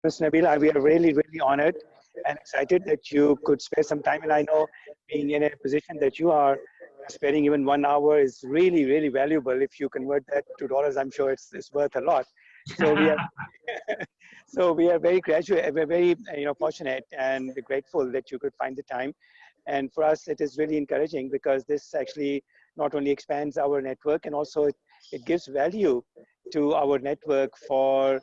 Mr. Nabil, we are really, really honored and excited that you could spare some time. And I know being in a position that you are, sparing even 1 hour is really, really valuable. If you convert that to dollars, I'm sure it's worth a lot. So we are, so we are very graduate, we're very fortunate and grateful that you could find the time. And for us, it is really encouraging because this actually not only expands our network and also it gives value to our network for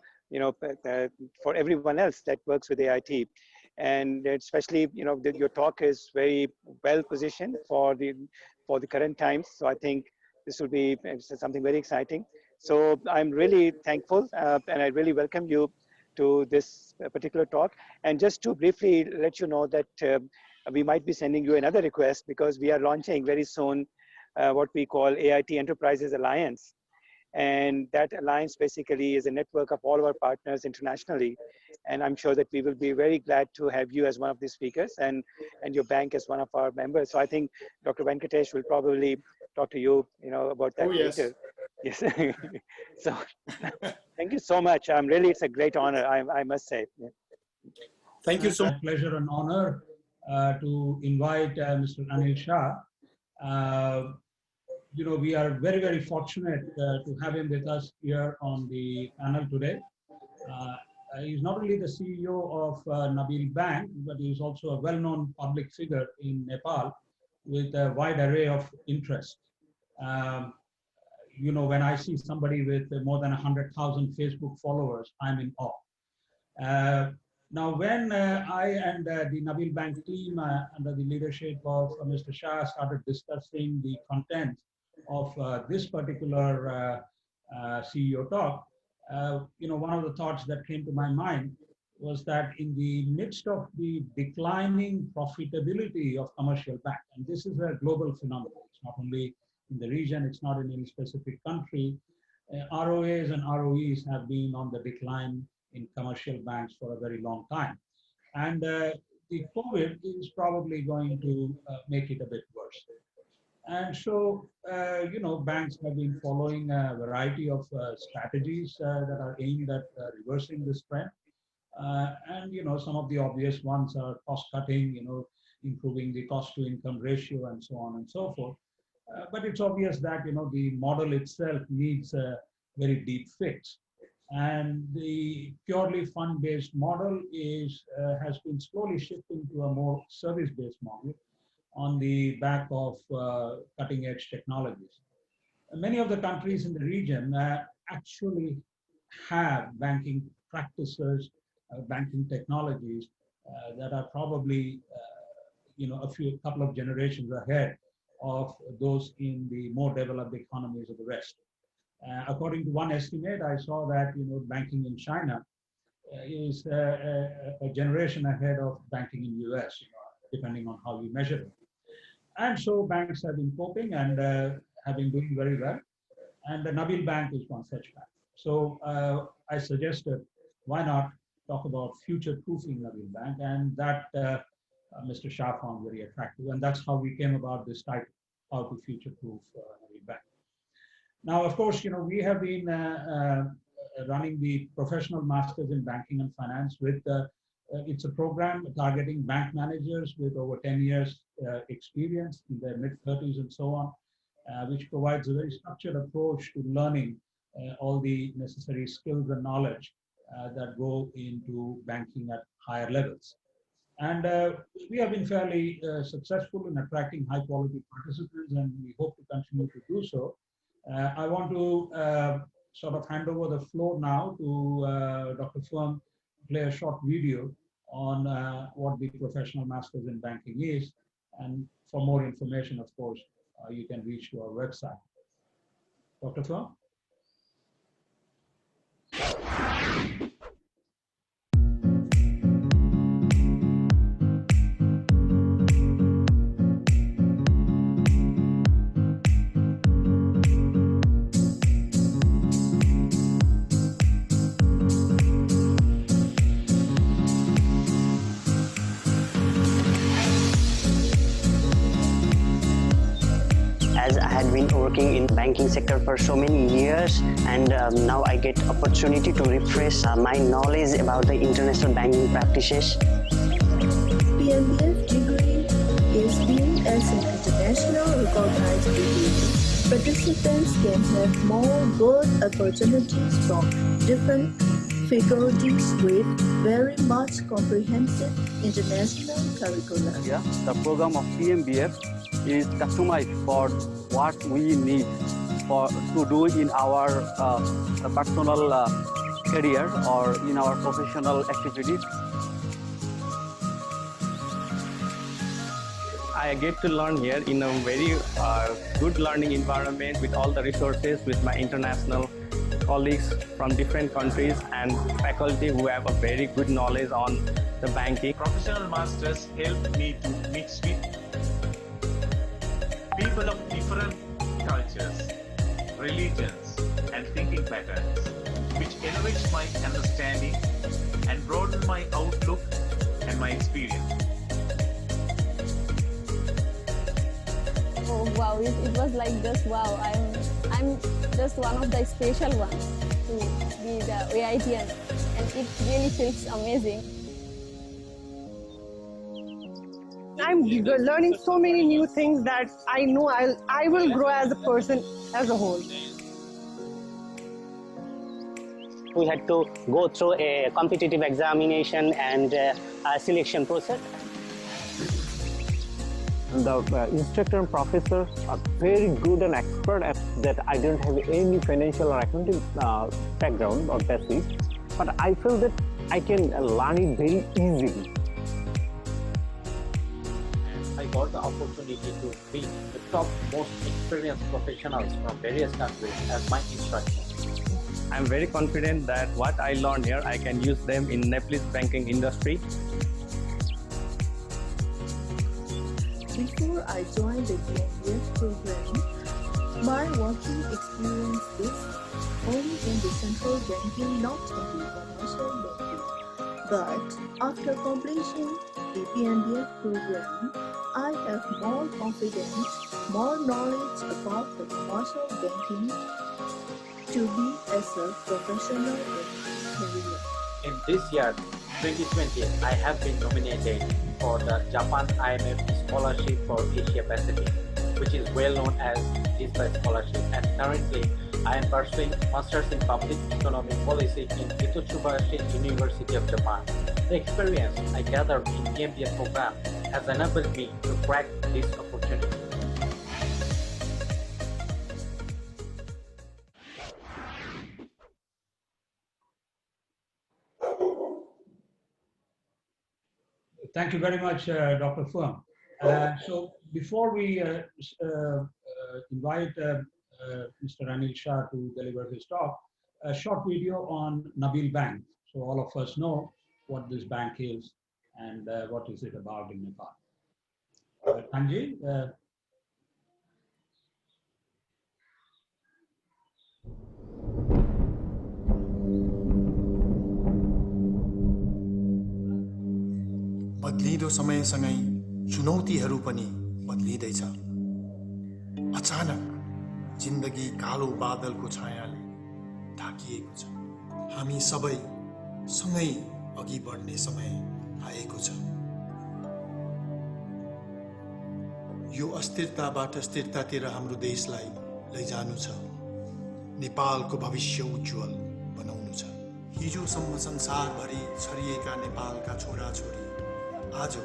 for everyone else that works with AIT. And especially, your talk is very well positioned for the current times. So I think this will be something very exciting. So I'm really thankful and I really welcome you to this particular talk. And just to briefly let you know that we might be sending you another request because we are launching very soon what we call AIT Enterprises Alliance. And that alliance basically is a network of all our partners internationally. And I'm sure that we will be very glad to have you as one of the speakers and your bank as one of our members. So I think Dr. Venkatesh will probably talk to you, about that later. Yes. So thank you so much. Really, it's a great honor, I must say. Yeah. Thank you so much. Pleasure and honor to invite Mr. Anil Shah. We are very, very fortunate to have him with us here on the panel today. He's not only the CEO of Nabil Bank, but he's also a well-known public figure in Nepal with a wide array of interests. When I see somebody with more than 100,000 Facebook followers, I'm in awe. Now, when I and the Nabil Bank team under the leadership of Mr. Shah started discussing the content of this particular CEO talk, one of the thoughts that came to my mind was that in the midst of the declining profitability of commercial banks, and this is a global phenomenon, it's not only in the region, it's not in any specific country, ROAs and ROEs have been on the decline in commercial banks for a very long time. And the COVID is probably going to make it a bit worse. And so, banks have been following a variety of strategies that are aimed at reversing this trend. And, some of the obvious ones are cost cutting, improving the cost to income ratio and so on and so forth. But it's obvious that, the model itself needs a very deep fix. And the purely fund-based model has been slowly shifting to a more service-based model on the back of cutting-edge technologies. Many of the countries in the region actually have banking practices, banking technologies that are probably a couple of generations ahead of those in the more developed economies of the West. According to one estimate, I saw that banking in China is a generation ahead of banking in US, depending on how you measure it. And so banks have been coping and have been doing very well. And the Nabil Bank is one such bank. So I suggested, why not talk about future-proofing Nabil Bank? And that Mr. Shah found very attractive. And that's how we came about this title, How to Future-Proof Nabil Bank. Now, of course, we have been running the Professional Masters in Banking and Finance with it's a program targeting bank managers with over 10 years experience in their mid-30s and so on, which provides a very structured approach to learning all the necessary skills and knowledge that go into banking at higher levels. And we have been fairly successful in attracting high-quality participants, and we hope to continue to do so. I want to sort of hand over the floor now to Dr. Pham to play a short video on what the Professional Masters in Banking is. And for more information, of course, you can reach to our website. Dr. Pham? had been working in banking sector for so many years, and now I get opportunity to refresh my knowledge about the international banking practices. PMBF degree is viewed as an international recognized degree. Participants can have more good opportunities from different faculties with very much comprehensive international curricula. Yeah, the program of PMBF is customized for what we need to do in our personal career or in our professional activities. I get to learn here in a very good learning environment with all the resources, with my international colleagues from different countries and faculty who have a very good knowledge on the banking. Professional masters help me to mix with people of different cultures, religions, and thinking patterns, which enrich my understanding and broaden my outlook and my experience. Oh wow, it was like just wow. I'm just one of the special ones to be the AITian, and it really feels amazing. I'm learning so many new things that I know I will grow as a person as a whole. We had to go through a competitive examination and a selection process. The instructor and professor are very good and expert at that. I don't have any financial or accounting background or basis, but I feel that I can learn it very easily. I got the opportunity to meet the top most experienced professionals from various countries as my instructors. I'm very confident that what I learned here, I can use them in Nepalese banking industry. Before I joined the PMBF program, my working experience is only in the central banking, not in the commercial banking. But after completing the PMBF program, I have more confidence, more knowledge about the commercial banking to be as a professional in career. In this year, 2020, I have been nominated for the Japan IMF Scholarship for Asia Pacific, which is well known as JISPA Scholarship, and currently I am pursuing Masters in Public Economic Policy in Hitotsubashi University of Japan. The experience I gathered in PMBF program has enabled me to crack this opportunity. Thank you very much, Dr. Pham. So before we invite Mr. Anil Shah to deliver his talk, a short video on Nabil Bank, so all of us know what this bank is and what is it about in Nepal. Tanji, बदलिदो समयसँगै चुनौतीहरू पनि बदलिँदैछ। अचानक जिन्दगी कालो बादलको छायाले ढाकिएको छ। हामी सबै सँगै अघि बढ्ने समय आएको छ। यो अस्थिरताबाट स्थिरतातिर हाम्रो देशलाई लैजानु छ। नेपालको भविष्य उज्जवल बनाउनु छ। हिजोसम्म संसारभरि छरिएका नेपालका छोराछोरी आज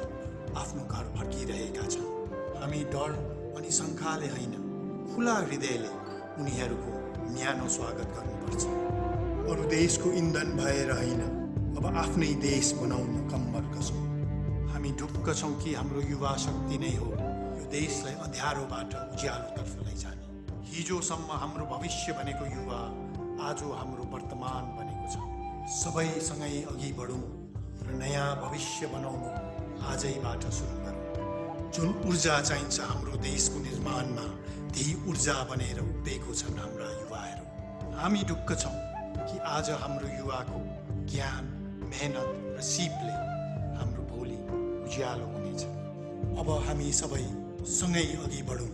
आफ्नो घर फर्किरहेका छन्। हामी डर अनि शङ्काले होइन, खुला हृदयले उनीहरूको न्यानो स्वागत गर्नुपर्छ। अरू देशको इन्धन भएर होइन, अब आफ्नै देश बनाउन कम्मर कसौँ। हामी ढुक्क छौँ कि हाम्रो युवा शक्ति नै हो यो देशलाई अँध्यारोबाट उज्यालोतर्फ लैजाने। हिजोसम्म हाम्रो भविष्य बनेको युवा आज हाम्रो वर्तमान बनेको छ। सबैसँगै अघि बढौँ र नयाँ भविष्य बनाउनु आजैबाट सुरु गरौँ। जुन ऊर्जा चाहिन्छ हाम्रो देशको निर्माणमा, त्यही ऊर्जा बनेर उभिएको छन् हाम्रा युवाहरू। हामी ढुक्क छौँ कि आज हाम्रो युवाको ज्ञान, मेहनत र सिपले हाम्रो भोलि उज्यालो हुनेछ। अब हामी सबै सँगै अघि बढौँ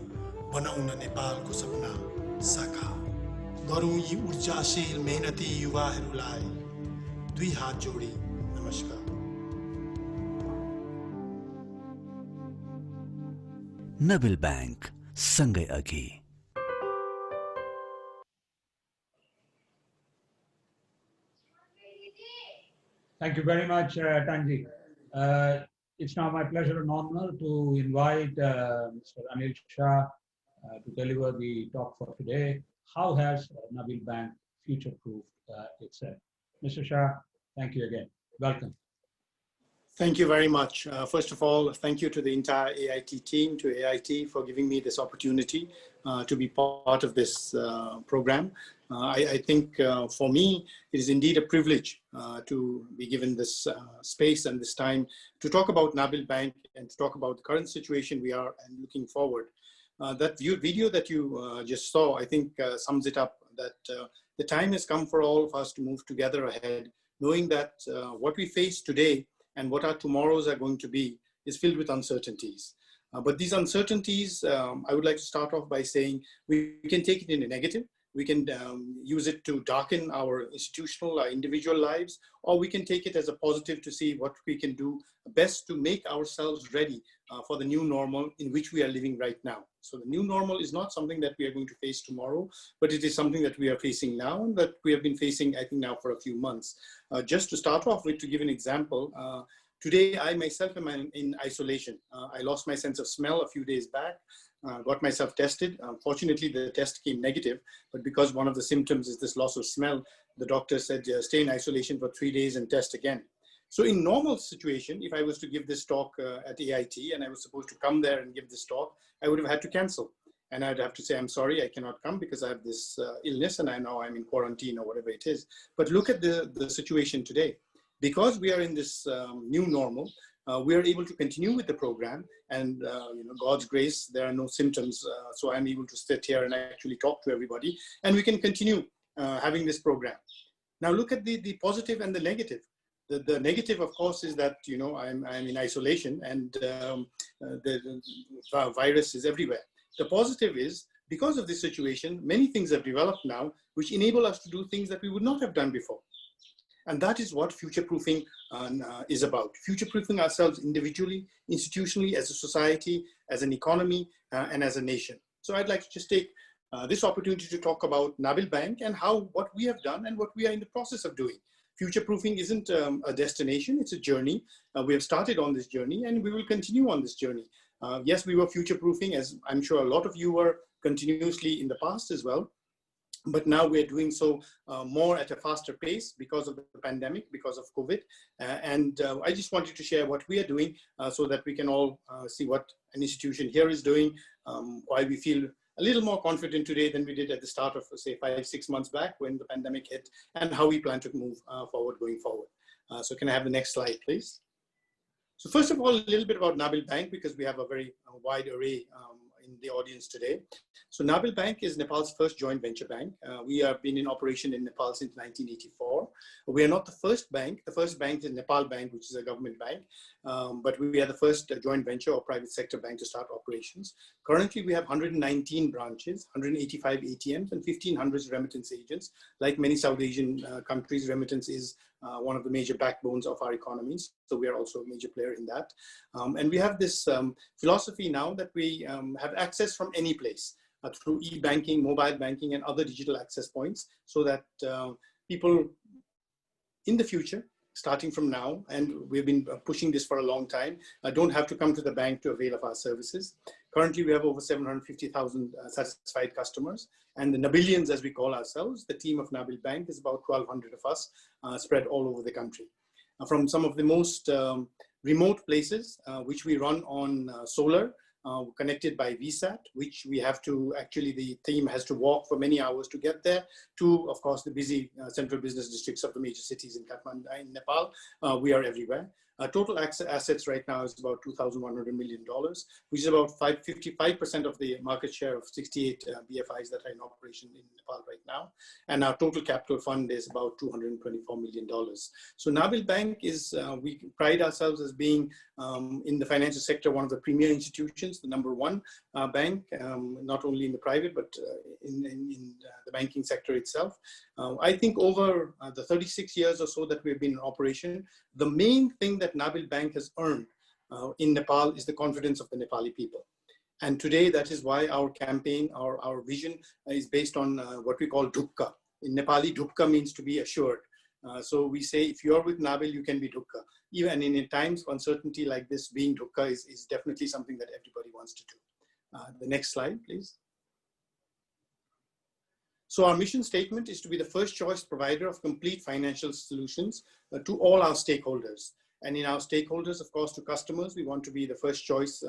बनाउन नेपालको सपना साकार गरौँ यी ऊर्जाशील मेहनती युवाहरूलाई दुई हात जोडी नमस्कार। Nabil Bank, सँगै अघि। Thank you very much, Tanji. It's now my pleasure and honor to invite Mr. Anil Shah to deliver the talk for today. How has Nabil Bank future-proofed itself? Mr. Shah, thank you again. Welcome. Thank you very much. First of all, thank you to the entire AIT team, to AIT for giving me this opportunity to be part of this program. I think for me, it is indeed a privilege to be given this space and this time to talk about Nabil Bank and to talk about the current situation we are and looking forward. That video that you just saw, I think sums it up, that the time has come for all of us to move together ahead, knowing that what we face today and what our tomorrows are going to be is filled with uncertainties. But these uncertainties, I would like to start off by saying we can take it in a negative. We can use it to darken our institutional, our individual lives, or we can take it as a positive to see what we can do best to make ourselves ready for the new normal in which we are living right now. So the new normal is not something that we are going to face tomorrow, but it is something that we are facing now and that we have been facing, I think, now for a few months. Just to start off with, to give an example, today I myself am in isolation. I lost my sense of smell a few days back. Got myself tested. Fortunately, the test came negative, but because one of the symptoms is this loss of smell, the doctor said, stay in isolation for 3 days and test again. So in normal situation, if I was to give this talk at AIT and I was supposed to come there and give this talk, I would have had to cancel. And I'd have to say, I'm sorry, I cannot come because I have this illness and I know I'm in quarantine or whatever it is. But look at the situation today. Because we are in this new normal, we are able to continue with the program, and God's grace, there are no symptoms, so I'm able to sit here and actually talk to everybody, and we can continue having this program. Now look at the positive and the negative. The negative, of course, is that I'm in isolation and the virus is everywhere. The positive is, because of this situation, many things have developed now which enable us to do things that we would not have done before. And that is what future-proofing is about. Future-proofing ourselves individually, institutionally, as a society, as an economy, and as a nation. So I'd like to just take this opportunity to talk about Nabil Bank and what we have done and what we are in the process of doing. Future-proofing isn't a destination, it's a journey. We have started on this journey and we will continue on this journey. Yes, we were future-proofing, as I'm sure a lot of you were continuously in the past as well. But now we're doing so more at a faster pace because of the pandemic, because of COVID. And I just wanted to share what we are doing so that we can all see what an institution here is doing, why we feel a little more confident today than we did at the start of, say, 5-6 months back when the pandemic hit, and how we plan to move forward going forward. So can I have the next slide, please? So first of all, a little bit about Nabil Bank, because we have a very wide array in the audience today. So Nabil Bank is Nepal's first joint venture bank. We have been in operation in Nepal since 1984. We are not the first bank. The first bank is Nepal Bank, which is a government bank. But we are the first joint venture or private sector bank to start operations. Currently, we have 119 branches, 185 ATMs, and 1,500 remittance agents. Like many South Asian countries, remittance is one of the major backbones of our economies. So we are also a major player in that. And we have this philosophy now that we have access from any place through e-banking, mobile banking, and other digital access points, so that people in the future, starting from now, and we've been pushing this for a long time, don't have to come to the bank to avail of our services. Currently, we have over 750,000 satisfied customers, and the Nabilians, as we call ourselves, the team of Nabil Bank, is about 1,200 of us spread all over the country. From some of the most remote places, which we run on solar, connected by VSAT, which we have to, actually the team has to walk for many hours to get there, to, of course, the busy central business districts of the major cities in Kathmandu, in Nepal. We are everywhere. Total assets right now is about $2,100 million, which is about 55% of the market share of 68 BFIs that are in operation in Nepal right now. And our total capital fund is about $224 million. So Nabil Bank is, we pride ourselves as being in the financial sector, one of the premier institutions, the number one. bank, not only in the private, but in the banking sector itself. I think over the 36 years or so that we've been in operation, the main thing that Nabil Bank has earned in Nepal is the confidence of the Nepali people. And today, that is why our campaign, our vision is based on what we call Dhukka. In Nepali, Dhukka means to be assured. So we say, if you're with Nabil, you can be Dhukka. Even in times of uncertainty like this, being Dhukka is definitely something that everybody wants to do. The next slide, please. So our mission statement is to be the first choice provider of complete financial solutions to all our stakeholders. And in our stakeholders, of course, to customers, we want to be the first choice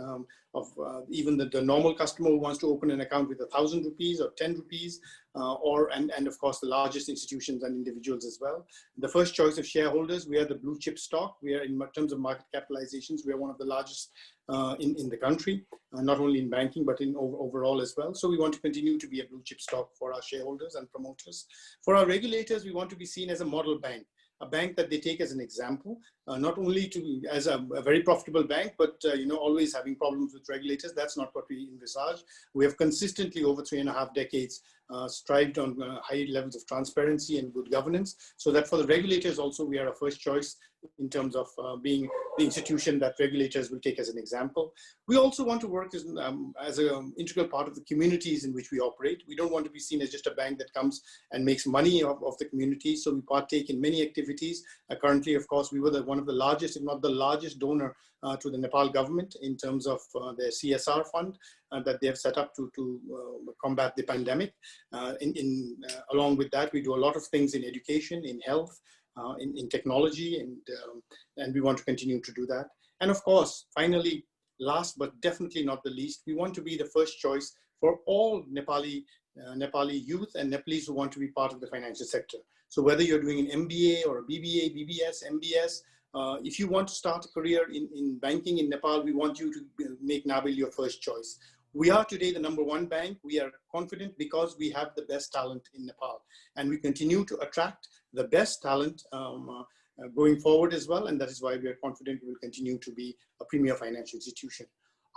of even the normal customer who wants to open an account with 1,000 rupees or 10 rupees, and of course, the largest institutions and individuals as well. The first choice of shareholders, we are the blue chip stock. We are, in terms of market capitalizations, we are one of the largest in the country, not only in banking, but in overall as well. So we want to continue to be a blue chip stock for our shareholders and promoters. For our regulators, we want to be seen as a model bank. A bank that they take as an example, not only as a very profitable bank, but always having problems with regulators. That's not what we envisage. We have consistently over 3.5 decades strived on high levels of transparency and good governance, so that for the regulators also we are a first choice in terms of being the institution that regulators will take as an example. We also want to work as an integral part of the communities in which we operate. We don't want to be seen as just a bank that comes and makes money of the community, so we partake in many activities. Currently, of course, we were one of the largest, if not the largest donor to the Nepal government in terms of their CSR fund that they have set up to combat the pandemic. Along with that, we do a lot of things in education, in health, in technology, and we want to continue to do that. And of course, finally, last but definitely not the least, we want to be the first choice for all Nepali youth and Nepalese who want to be part of the financial sector. So whether you're doing an MBA or a BBA, BBS, MBS, if you want to start a career in banking in Nepal, we want you to make Nabil your first choice. We are today the #1 bank. We are confident because we have the best talent in Nepal, and we continue to attract the best talent going forward as well. And that is why we are confident we will continue to be a premier financial institution.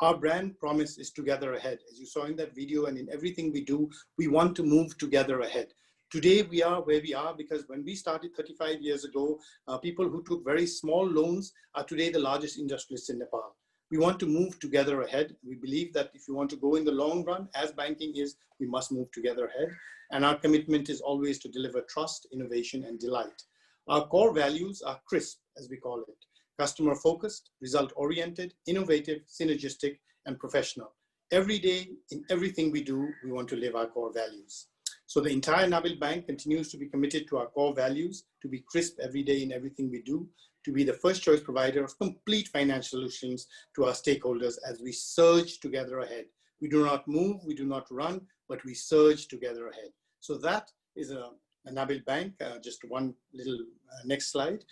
Our brand promise is together ahead. As you saw in that video and in everything we do, we want to move together ahead. Today, we are where we are because when we started 35 years ago, people who took very small loans are today the largest industrialists in Nepal. We want to move together ahead. We believe that if you want to go in the long run, as banking is, we must move together ahead. And our commitment is always to deliver trust, innovation, and delight. Our core values are CRISP, as we call it: customer-focused, result-oriented, innovative, synergistic, and professional. Every day, in everything we do, we want to live our core values. So the entire Nabil Bank continues to be committed to our core values, to be crisp every day in everything we do, to be the first choice provider of complete financial solutions to our stakeholders as we surge together ahead. We do not move, we do not run, but we surge together ahead. So that is a Nabil Bank. Just one little next slide.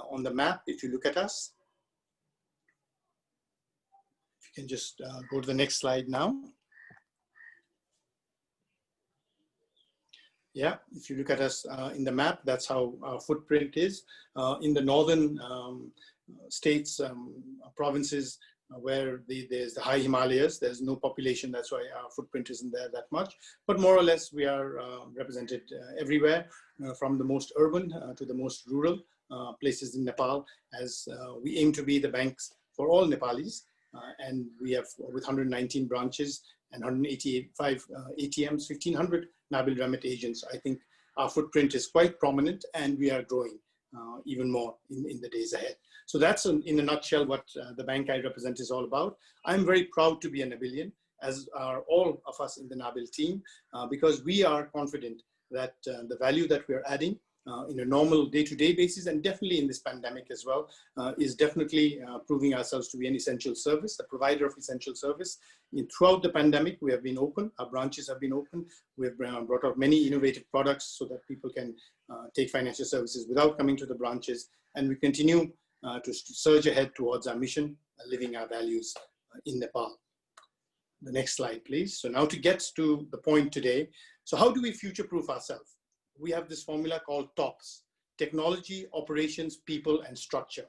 On the map, if you look at us, if you can just go to the next slide now. Yeah, if you look at us in the map, that's how our footprint is. In the northern states, provinces where there's the high Himalayas, there's no population, that's why our footprint isn't there that much. But more or less, we are represented everywhere, from the most urban to the most rural places in Nepal, as we aim to be the banks for all Nepalis. And we have, with 119 branches and 185 ATMs, 1,500 Nabil Remit agents, I think our footprint is quite prominent, and we are growing even more in the days ahead. So that's in a nutshell what the bank I represent is all about. I'm very proud to be a Nabilian, as are all of us in the Nabil team, because we are confident that the value that we're adding in a normal day-to-day basis, and definitely in this pandemic as well, is definitely proving ourselves to be an essential service, a provider of essential service. Throughout the pandemic, we have been open, our branches have been open, we have brought out many innovative products so that people can take financial services without coming to the branches, and we continue to surge ahead towards our mission, living our values in Nepal. The next slide, please. So now to get to the point today, so how do we future-proof ourselves? We have this formula called TOPS: technology, operations, people, and structure.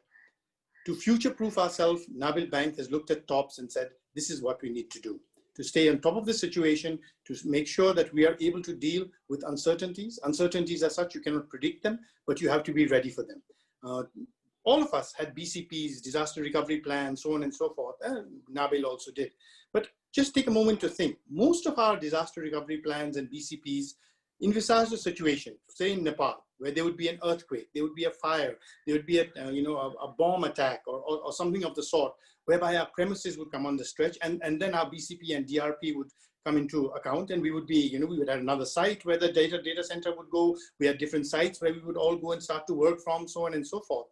To future-proof ourselves, Nabil Bank has looked at TOPS and said, this is what we need to do. to stay on top of the situation, to make sure that we are able to deal with uncertainties. Uncertainties as such, you cannot predict them, but you have to be ready for them. All of us had BCPs, disaster recovery plans, so on and so forth. Nabil also did. But just take a moment to think. Most of our disaster recovery plans and BCPs envisage a situation, say in Nepal, where there would be an earthquake, there would be a fire, there would be a bomb attack or something of the sort, whereby our premises would come under stretch, and then our BCP and DRP would come into account, and we would be, we would have another site where the data center would go. We had different sites where we would all go and start to work from, so on and so forth.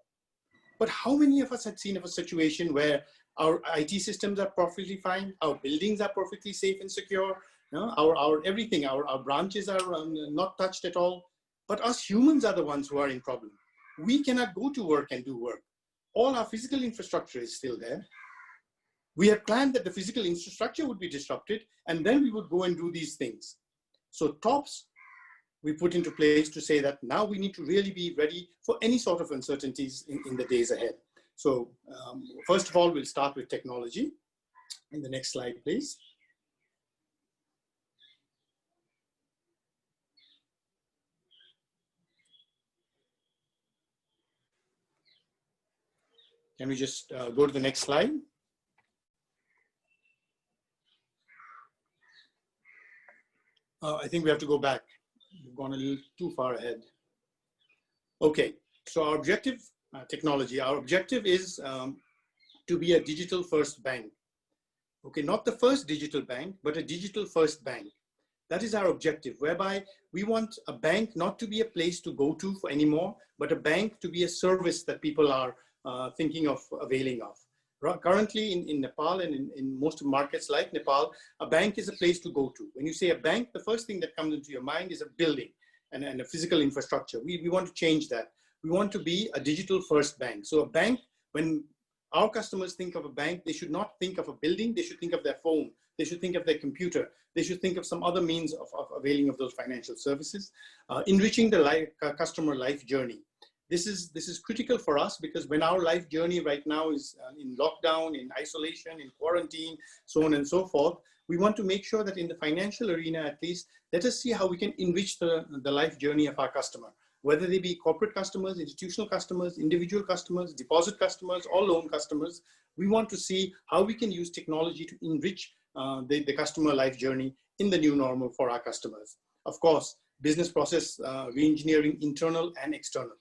But how many of us had seen of a situation where our IT systems are perfectly fine, our buildings are perfectly safe and secure, our everything, our branches are not touched at all, but us humans are the ones who are in problem. We cannot go to work and do work. All our physical infrastructure is still there. We had planned that the physical infrastructure would be disrupted, and then we would go and do these things. So TOPS, we put into place to say that now we need to really be ready for any sort of uncertainties in the days ahead. So first of all, we'll start with technology. In the next slide, please. Can we just go to the next slide? I think we have to go back. We've gone a little too far ahead. Okay, so our objective, technology, our objective is to be a digital first bank. Okay, not the first digital bank, but a digital first bank. That is our objective, whereby we want a bank not to be a place to go to for anymore, but a bank to be a service that people are thinking of availing of. Currently in Nepal and in most markets like Nepal, a bank is a place to go to. When you say a bank, the first thing that comes into your mind is a building and a physical infrastructure. We want to change that. We want to be a digital first bank. So a bank, when our customers think of a bank, they should not think of a building, they should think of their phone, they should think of their computer, they should think of some other means of availing of those financial services, enriching the customer life journey. This is critical for us because when our life journey right now is in lockdown, in isolation, in quarantine, so on and so forth, we want to make sure that in the financial arena, at least, let us see how we can enrich the life journey of our customer, whether they be corporate customers, institutional customers, individual customers, deposit customers, or loan customers. We want to see how we can use technology to enrich the customer life journey in the new normal for our customers. Of course, business process re-engineering, internal and external.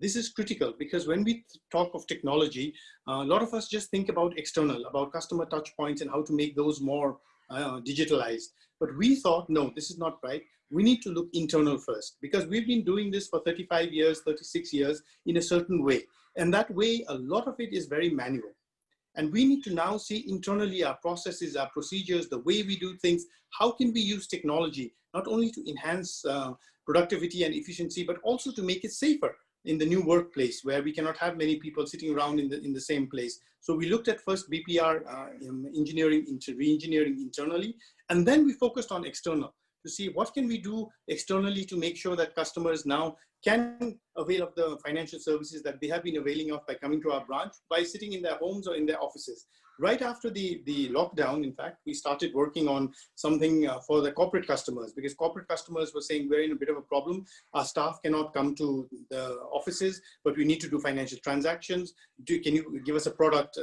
This is critical because when we talk of technology, a lot of us just think about external, about customer touch points and how to make those more digitalized. But we thought, no, this is not right. We need to look internal first because we've been doing this for 35 years, 36 years in a certain way. And that way, a lot of it is very manual. And we need to now see internally our processes, our procedures, the way we do things. How can we use technology, not only to enhance productivity and efficiency, but also to make it safer in the new workplace where we cannot have many people sitting around in the same place. So we looked at first BPR engineering, re-engineering internally, and then we focused on external to see what can we do externally to make sure that customers now can avail of the financial services that they have been availing of by coming to our branch, by sitting in their homes or in their offices. Right after the lockdown, in fact, we started working on something for the corporate customers because corporate customers were saying we're in a bit of a problem. Our staff cannot come to the offices, but we need to do financial transactions. Can you give us a product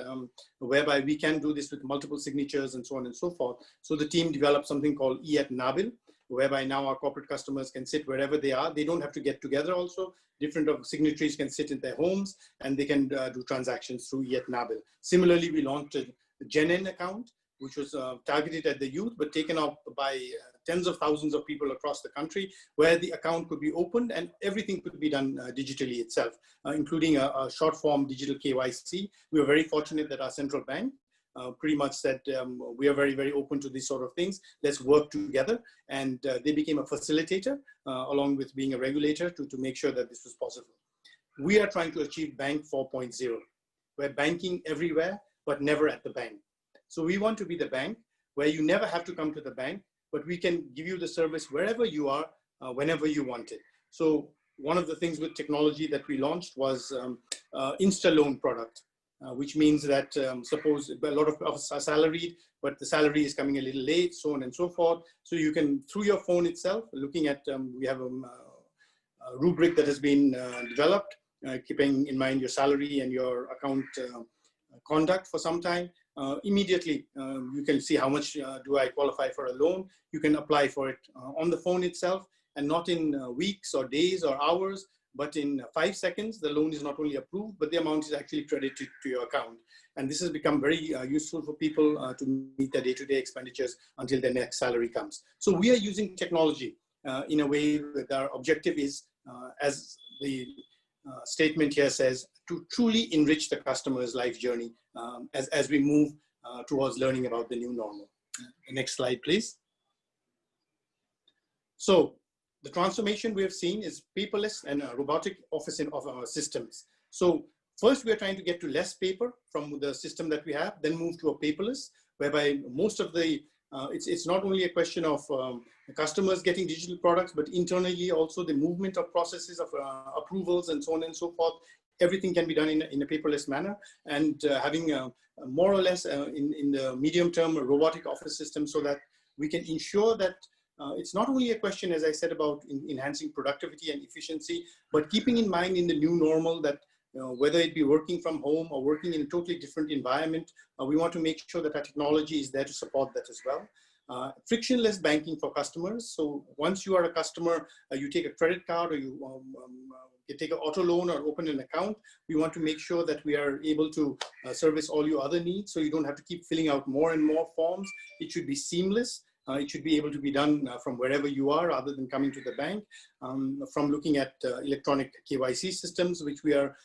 whereby we can do this with multiple signatures and so on and so forth? So the team developed something called Nabil, whereby now our corporate customers can sit wherever they are. They don't have to get together also. Different signatories can sit in their homes and they can do transactions through Nabil. Similarly, we launched a GenN account, which was targeted at the youth, but taken up by tens of thousands of people across the country, where the account could be opened and everything could be done digitally itself, including a short form digital KYC. We were very fortunate that our central bank pretty much said, we are very, very open to these sort of things. Let's work together. And they became a facilitator along with being a regulator to make sure that this was possible. We are trying to achieve Bank 4.0. We're banking everywhere, but never at the bank. So we want to be the bank where you never have to come to the bank, but we can give you the service wherever you are, whenever you want it. So one of the things with technology that we launched was Insta Loan product. which means that suppose a lot of us are salaried, but the salary is coming a little late, so on and so forth. So you can, through your phone itself, looking at, we have a rubric that has been developed, keeping in mind your salary and your account conduct for some time. Immediately, you can see how much do I qualify for a loan. You can apply for it on the phone itself, and not in weeks or days or hours, but in 5 seconds. The loan is not only approved, but the amount is actually credited to your account. And this has become very useful for people to meet their day-to-day expenditures until their next salary comes. So we are using technology in a way that our objective is, as the statement here says, to truly enrich the customer's life journey as we move towards learning about the new normal. Next slide, please. So the transformation we have seen is paperless and robotic office systems. So first, we are trying to get to less paper from the system that we have, then move to a paperless, whereby most of the, it's not only a question of customers getting digital products, but internally also the movement of processes of approvals and so on and so forth. Everything can be done in a paperless manner, and having more or less in the medium term a robotic office system, so that we can ensure that it's not only a question, as I said, about enhancing productivity and efficiency, but keeping in mind in the new normal that whether it be working from home or working in a totally different environment, we want to make sure that our technology is there to support that as well. Frictionless banking for customers. So once you are a customer, you take a credit card or you take an auto loan or open an account, we want to make sure that we are able to service all your other needs. So you don't have to keep filling out more and more forms. It should be seamless. It should be able to be done from wherever you are, rather than coming to the bank. From looking at electronic KYC systems, which we are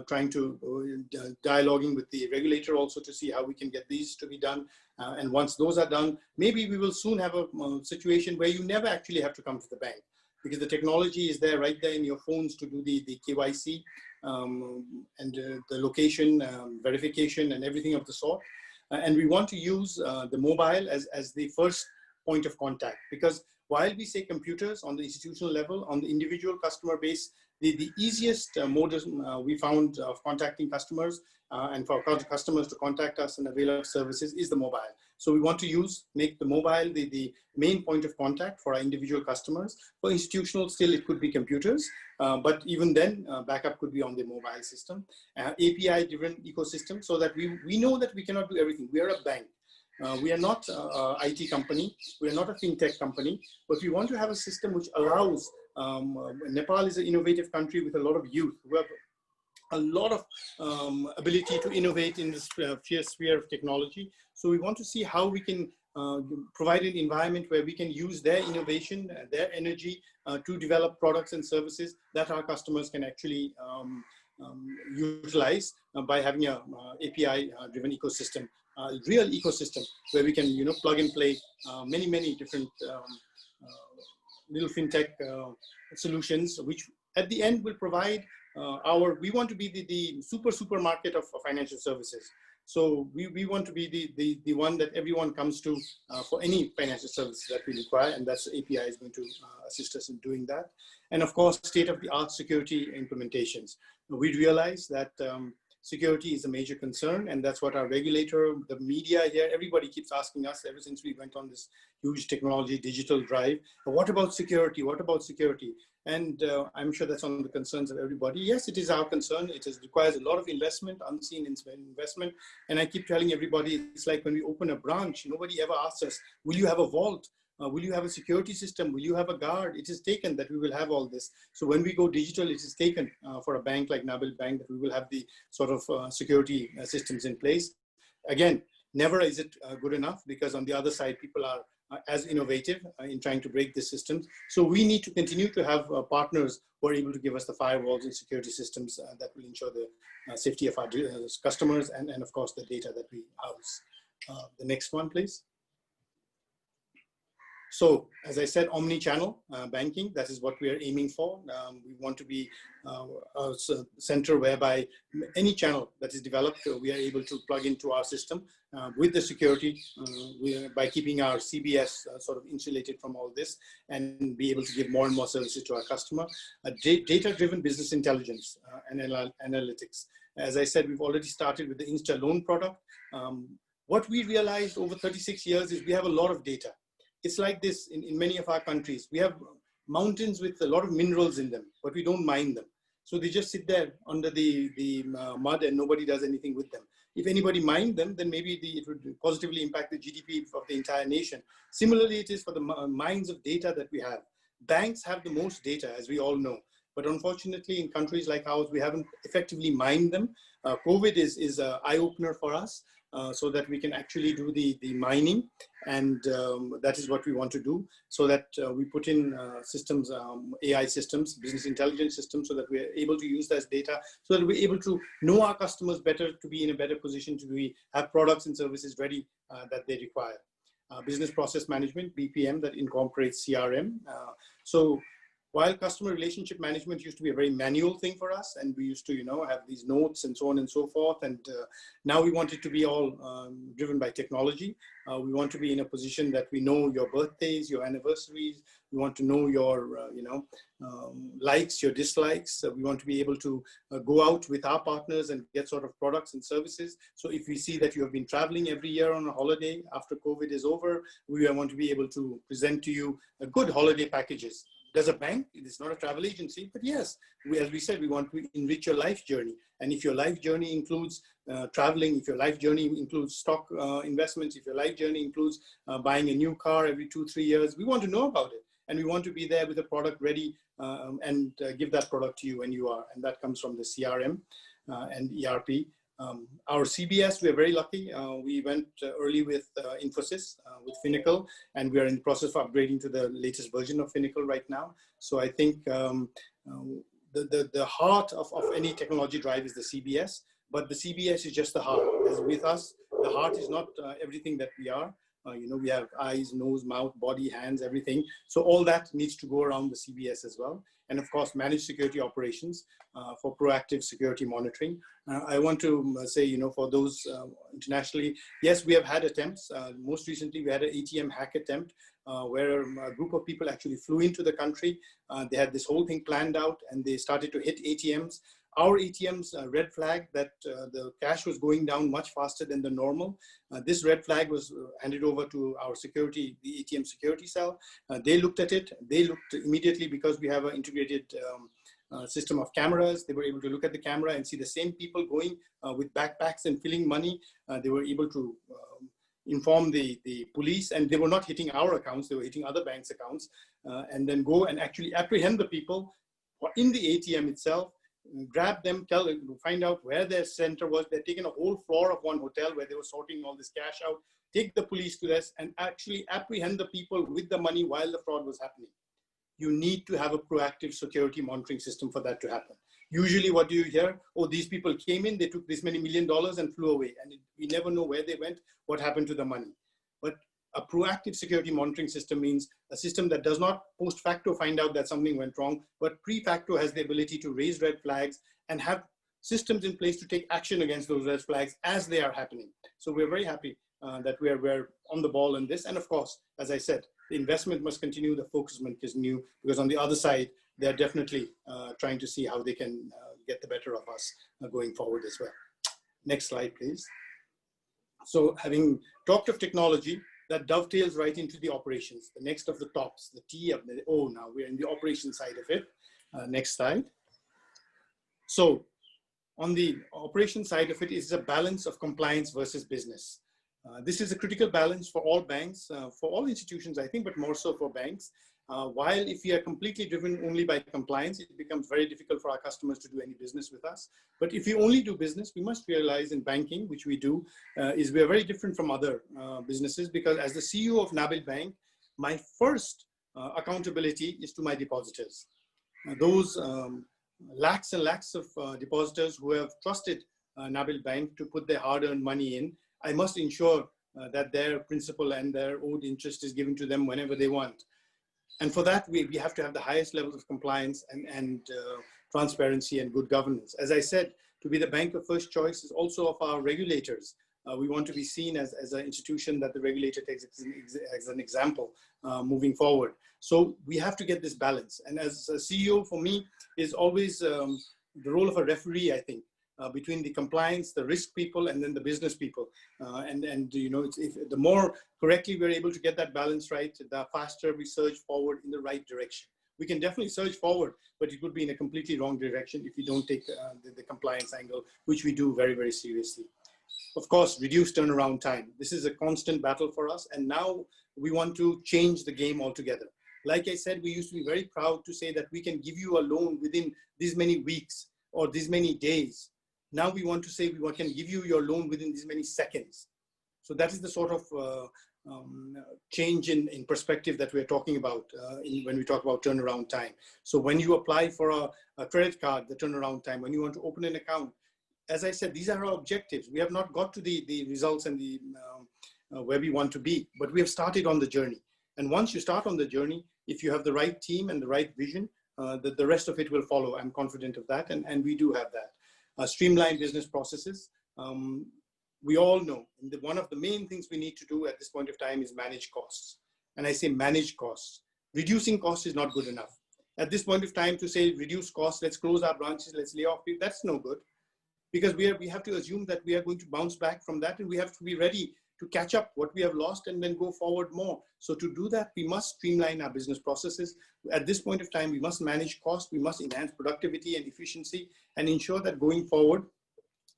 trying to dialoguing with the regulator also to see how we can get these to be done. And once those are done, maybe we will soon have a situation where you never actually have to come to the bank, because the technology is there right there in your phones to do the KYC and the location verification and everything of the sort. And we want to use the mobile as the first point of contact, because while we say computers on the institutional level, on the individual customer base, the easiest mode we found of contacting customers and for customers to contact us and avail of services is the mobile. So we want to make the mobile the main point of contact for our individual customers. For institutional, still it could be computers, but even then backup could be on the mobile system. API-driven ecosystem, so that we know that we cannot do everything. We are a bank. We are not an IT company, we are not a fintech company, but we want to have a system which allows, Nepal is an innovative country with a lot of youth who have a lot of ability to innovate in this sphere of technology. So we want to see how we can provide an environment where we can use their innovation, their energy to develop products and services that our customers can actually utilize by having a API-driven ecosystem. Real ecosystem where we can, plug and play many different little fintech solutions, which at the end will provide we want to be the supermarket of financial services. So we want to be the one that everyone comes to for any financial services that we require, and that's API is going to assist us in doing that. And of course, state-of-the-art security implementations. We realize that security is a major concern, and that's what our regulator, the media here, everybody keeps asking us ever since we went on this huge technology digital drive. What about security? What about security? And I'm sure that's on the concerns of everybody. Yes, it is our concern. It requires a lot of investment, unseen investment. And I keep telling everybody, it's like when we open a branch, nobody ever asks us, will you have a vault? Will you have a security system? Will you have a guard? It is taken that we will have all this. So when we go digital, it is taken for a bank like Nabil Bank that we will have the sort of security systems in place. Again, never is it good enough, because on the other side, people are as innovative in trying to break the systems. So we need to continue to have partners who are able to give us the firewalls and security systems that will ensure the safety of our customers and of course the data that we house. The next one, please. So, as I said, omni-channel banking, that is what we are aiming for. We want to be a center whereby any channel that is developed, we are able to plug into our system with the security, by keeping our CBS sort of insulated from all this, and be able to give more and more services to our customer. Data-driven business intelligence and analytics. As I said, we've already started with the Insta loan product. What we realized over 36 years is we have a lot of data. It's like this in many of our countries. We have mountains with a lot of minerals in them, but we don't mine them. So they just sit there under the mud and nobody does anything with them. If anybody mined them, then maybe it would positively impact the GDP of the entire nation. Similarly, it is for the mines of data that we have. Banks have the most data, as we all know. But unfortunately, in countries like ours, we haven't effectively mined them. COVID is an eye-opener for us. So that we can actually do the mining, and that is what we want to do, so that we put in systems, AI systems, business intelligence systems, so that we're able to use that data, so that we're able to know our customers better, to be in a better position, to have products and services ready that they require. Business process management, BPM, that incorporates CRM. So while customer relationship management used to be a very manual thing for us, and we used to, have these notes and so on and so forth, and now we want it to be all driven by technology. We want to be in a position that we know your birthdays, your anniversaries. We want to know your, likes, your dislikes. We want to be able to go out with our partners and get sort of products and services. So if we see that you have been traveling every year on a holiday after COVID is over, we want to be able to present to you good holiday packages. There's a bank, it's not a travel agency, but yes, as we said, we want to enrich your life journey. And if your life journey includes traveling, if your life journey includes stock investments, if your life journey includes buying a new car every 2-3 years, we want to know about it. And we want to be there with a product ready and give that product to you when you are. And that comes from the CRM and ERP. Our CBS, we're very lucky. We went early with Infosys, with Finacle, and we are in the process of upgrading to the latest version of Finacle right now. So I think the heart of any technology drive is the CBS, but the CBS is just the heart. As with us, the heart is not everything that we are. We have eyes, nose, mouth, body, hands, everything. So all that needs to go around the CBS as well. And of course, managed security operations for proactive security monitoring. I want to say, for those internationally, yes, we have had attempts. Most recently, we had an ATM hack attempt where a group of people actually flew into the country. They had this whole thing planned out, and they started to hit ATMs. Our ATMs red flag that the cash was going down much faster than the normal. This red flag was handed over to our security, the ATM security cell. They looked at it. They looked immediately, because we have an integrated system of cameras. They were able to look at the camera and see the same people going with backpacks and filling money. They were able to inform the police, and they were not hitting our accounts. They were hitting other banks' accounts, and then go and actually apprehend the people in the ATM itself. Grab them, find out where their center was. They're taken a whole floor of one hotel where they were sorting all this cash out, take the police to this, and actually apprehend the people with the money while the fraud was happening. You need to have a proactive security monitoring system for that to happen. Usually what do you hear? Oh, these people came in, they took this many $1 million and flew away. And we never know where they went, what happened to the money. But a proactive security monitoring system means a system that does not post facto find out that something went wrong, but pre facto has the ability to raise red flags and have systems in place to take action against those red flags as they are happening. So we're very happy that we're on the ball in this. And of course, as I said, the investment must continue, the focus must continue, because on the other side, they're definitely trying to see how they can get the better of us going forward as well. Next slide, please. So having talked of technology, that dovetails right into the operations. The next of the tops, the T of the O now, we're in the operation side of it. Next slide. So on the operation side of it is a balance of compliance versus business. This is a critical balance for all banks, for all institutions, I think, but more so for banks. While if we are completely driven only by compliance, it becomes very difficult for our customers to do any business with us. But if we only do business, we must realize in banking, which we do, is we are very different from other businesses, because as the CEO of Nabil Bank, my first accountability is to my depositors. Those lakhs and lakhs of depositors who have trusted Nabil Bank to put their hard-earned money in, I must ensure that their principal and their owed interest is given to them whenever they want. And for that, we have to have the highest levels of compliance and transparency and good governance. As I said, to be the bank of first choice is also of our regulators. We want to be seen as an institution that the regulator takes as an example moving forward. So we have to get this balance. And as a CEO, for me, is always the role of a referee, I think. between the compliance, the risk people, and then the business people. And you know, the more correctly we're able to get that balance right, the faster we surge forward in the right direction. We can definitely surge forward, but it would be in a completely wrong direction if we don't take the compliance angle, which we do very, very seriously. Of course, reduce turnaround time. This is a constant battle for us, and now we want to change the game altogether. Like I said, we used to be very proud to say that we can give you a loan within these many weeks or these many days. Now we want to say we can give you your loan within these many seconds. So that is the sort of change in perspective that we're talking about when we talk about turnaround time. So when you apply for a credit card, the turnaround time, when you want to open an account, as I said, these are our objectives. We have not got to the results and the where we want to be, but we have started on the journey. And once you start on the journey, if you have the right team and the right vision, the rest of it will follow. I'm confident of that, and we do have that. Streamline business processes. We all know one of the main things we need to do at this point of time is manage costs. And I say manage costs. Reducing costs is not good enough. At this point of time to say reduce costs, let's close our branches, let's lay off people, that's no good. Because we have to assume that we are going to bounce back from that, and we have to be ready to catch up what we have lost and then go forward more. So to do that, we must streamline our business processes. At this point of time, we must manage costs, we must enhance productivity and efficiency, and ensure that going forward,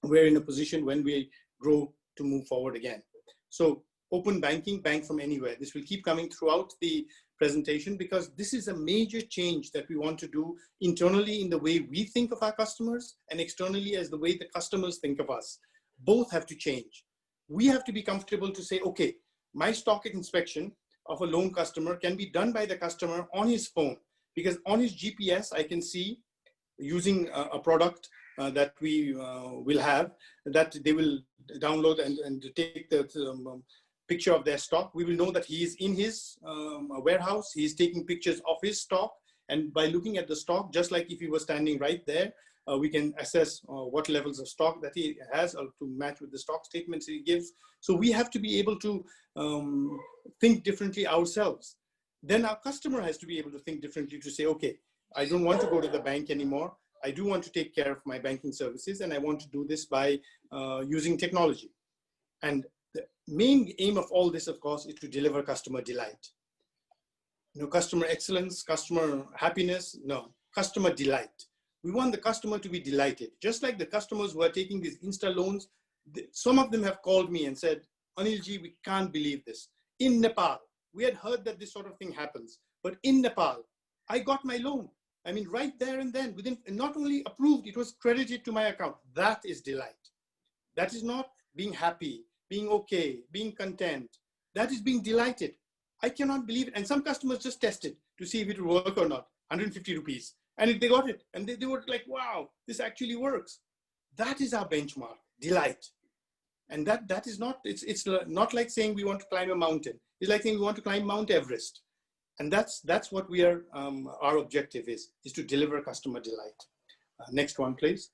we're in a position when we grow to move forward again. So open banking, bank from anywhere. This will keep coming throughout the presentation because this is a major change that we want to do internally in the way we think of our customers and externally as the way the customers think of us. Both have to change. We have to be comfortable to say, okay, my stock inspection of a loan customer can be done by the customer on his phone, because on his GPS, I can see using a product that we will have, that they will download and take the picture of their stock. We will know that he is in his warehouse, he is taking pictures of his stock, and by looking at the stock, just like if he was standing right there, we can assess what levels of stock that he has to match with the stock statements he gives. So we have to be able to think differently ourselves. Then our customer has to be able to think differently to say, okay, I don't want to go to the bank anymore. I do want to take care of my banking services, and I want to do this by using technology. And the main aim of all this, of course, is to deliver customer delight. No customer excellence, customer happiness, no, customer delight. We want the customer to be delighted. Just like the customers who are taking these Insta loans, some of them have called me and said, Anilji, we can't believe this. In Nepal, we had heard that this sort of thing happens, but in Nepal, I got my loan. I mean, right there and then, within, not only approved, it was credited to my account. That is delight. That is not being happy, being okay, being content. That is being delighted. I cannot believe it. And some customers just tested to see if it will work or not, 150 rupees. And if they got it, and they were like, wow, this actually works. That is our benchmark, delight. And that is not, it's not like saying we want to climb a mountain. It's like saying we want to climb Mount Everest. And that's what we are, our objective is to deliver customer delight. Next one, please.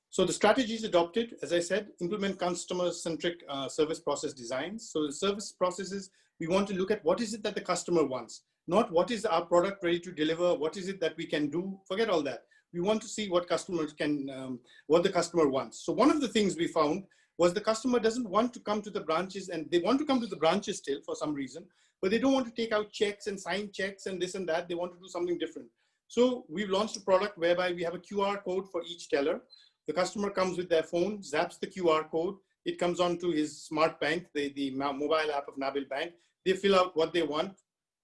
So the strategies adopted, as I said, implement customer-centric service process designs. So the service processes, we want to look at what is it that the customer wants, not what is our product ready to deliver, what is it that we can do, forget all that. We want to see what customers can, what the customer wants. So one of the things we found was the customer doesn't want to come to the branches, and they want to come to the branches still for some reason, but they don't want to take out checks and sign checks and this and that. They want to do something different. So we've launched a product whereby we have a QR code for each teller. The customer comes with their phone, zaps the QR code. It comes onto his smart bank, the mobile app of Nabil Bank. They fill out what they want,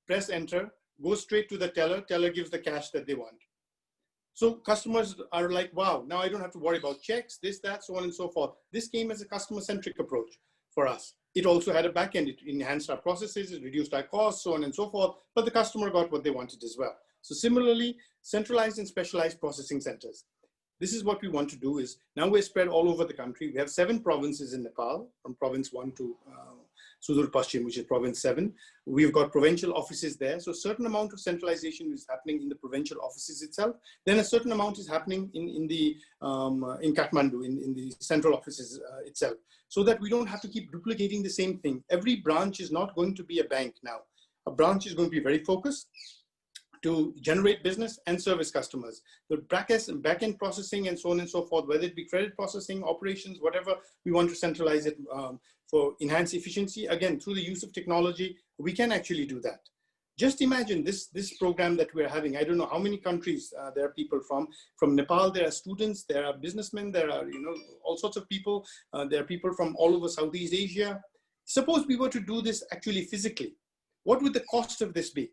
press enter, go straight to the teller. Teller gives the cash that they want. So customers are like, wow, now I don't have to worry about checks, this, that, so on and so forth. This came as a customer-centric approach for us. It also had a backend. It enhanced our processes, it reduced our costs, so on and so forth, but the customer got what they wanted as well. So similarly, centralized and specialized processing centers. This is what we want to do is, now we're spread all over the country. We have 7 provinces in Nepal, from province 1 to Sudur Paschim, which is province 7. We've got provincial offices there. So a certain amount of centralization is happening in the provincial offices itself. Then a certain amount is happening in Kathmandu, in the central offices itself, so that we don't have to keep duplicating the same thing. Every branch is not going to be a bank now. A branch is going to be very focused. to generate business and service customers. The back-end processing and so on and so forth, whether it be credit processing, operations, whatever, we want to centralize it for enhanced efficiency. Again, through the use of technology, we can actually do that. Just imagine this program that we're having. I don't know how many countries there are people from. From Nepal, there are students, there are businessmen, there are all sorts of people. There are people from all over Southeast Asia. Suppose we were to do this actually physically. What would the cost of this be?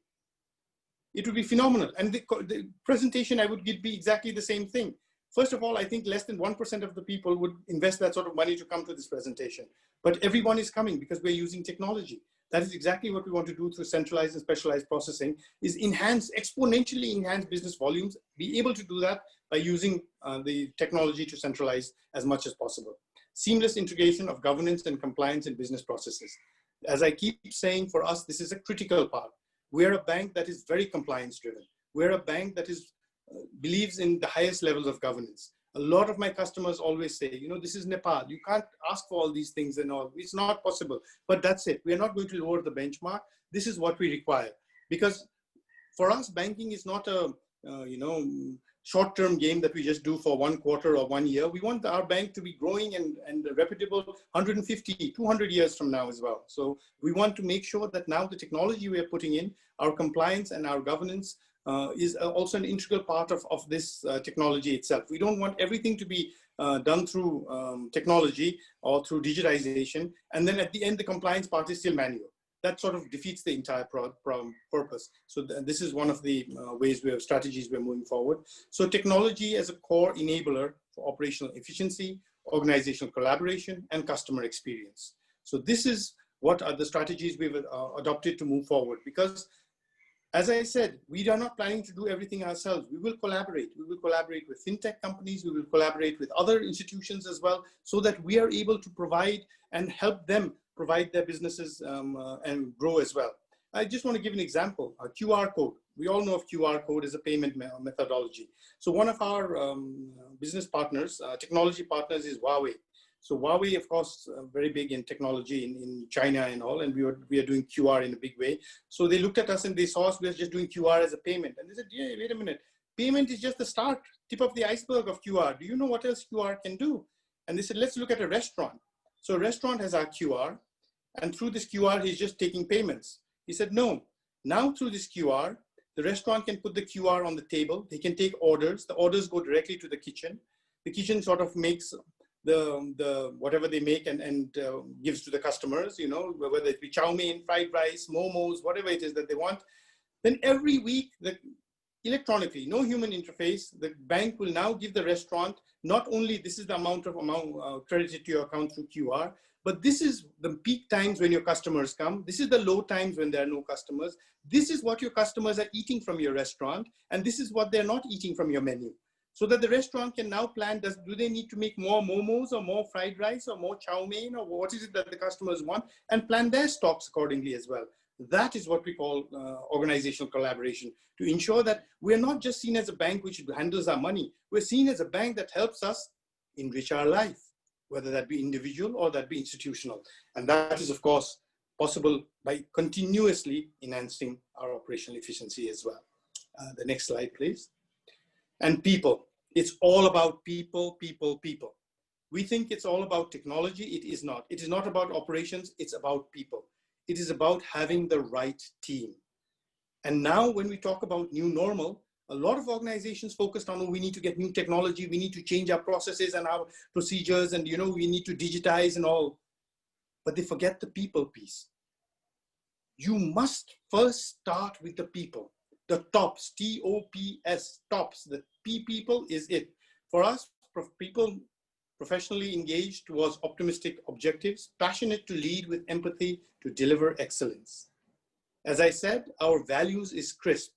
It would be phenomenal. And the presentation I would give be exactly the same thing. First of all, I think less than 1% of the people would invest that sort of money to come to this presentation. But everyone is coming because we're using technology. That is exactly what we want to do through centralized and specialized processing, is exponentially enhance business volumes, be able to do that by using the technology to centralize as much as possible. Seamless integration of governance and compliance in business processes. As I keep saying, for us, this is a critical part. We're a bank that is very compliance driven. We're a bank that believes in the highest levels of governance. A lot of my customers always say, this is Nepal. You can't ask for all these things and all. It's not possible. But that's it. We are not going to lower the benchmark. This is what we require. Because for us, banking is not a short-term game that we just do for 1 quarter or 1 year. We want our bank to be growing and reputable 150, 200 years from now as well. So we want to make sure that now the technology we are putting in, our compliance and our governance is also an integral part of this technology itself. We don't want everything to be done through technology or through digitization. And then at the end, the compliance part is still manual. That sort of defeats the entire purpose. So this is one of the strategies we're moving forward. So technology as a core enabler for operational efficiency, organizational collaboration, and customer experience. So this is what are the strategies we've adopted to move forward. Because as I said, we are not planning to do everything ourselves. We will collaborate. We will collaborate with fintech companies. We will collaborate with other institutions as well, so that we are able to provide and help them provide their businesses and grow as well. I just want to give an example, a QR code. We all know of QR code as a payment methodology. So one of our business partners, technology partners, is Huawei. So Huawei, of course, very big in technology in China and all, and we are doing QR in a big way. So they looked at us and they saw us, we are just doing QR as a payment. And they said, yeah, wait a minute, payment is just the start, tip of the iceberg of QR. Do you know what else QR can do? And they said, let's look at a restaurant. So a restaurant has our QR, and through this QR, he's just taking payments. He said, no, now through this QR, the restaurant can put the QR on the table. They can take orders. The orders go directly to the kitchen. The kitchen sort of makes the whatever they make and gives to the customers, whether it be chow mein, fried rice, momos, whatever it is that they want. Then every week, electronically, no human interface, the bank will now give the restaurant, not only this is the amount credited to your account through QR, but this is the peak times when your customers come. This is the low times when there are no customers. This is what your customers are eating from your restaurant, and this is what they're not eating from your menu. So that the restaurant can now plan, do they need to make more momos or more fried rice or more chow mein, or what is it that the customers want, and plan their stocks accordingly as well. That is what we call organizational collaboration, to ensure that we're not just seen as a bank which handles our money. We're seen as a bank that helps us enrich our life, whether that be individual or that be institutional. And that is, of course, possible by continuously enhancing our operational efficiency as well. The next slide, please. And people. It's all about people, people, people. We think it's all about technology. It is not. It is not about operations. It's about people. It is about having the right team. And now when we talk about new normal, a lot of organizations focused on, we need to get new technology. We need to change our processes and our procedures, and we need to digitize and all. But they forget the people piece. You must first start with the people. The tops, T-O-P-S, tops, the P people is it. For us, people professionally engaged towards optimistic objectives, passionate to lead with empathy to deliver excellence. As I said, our values is crisp,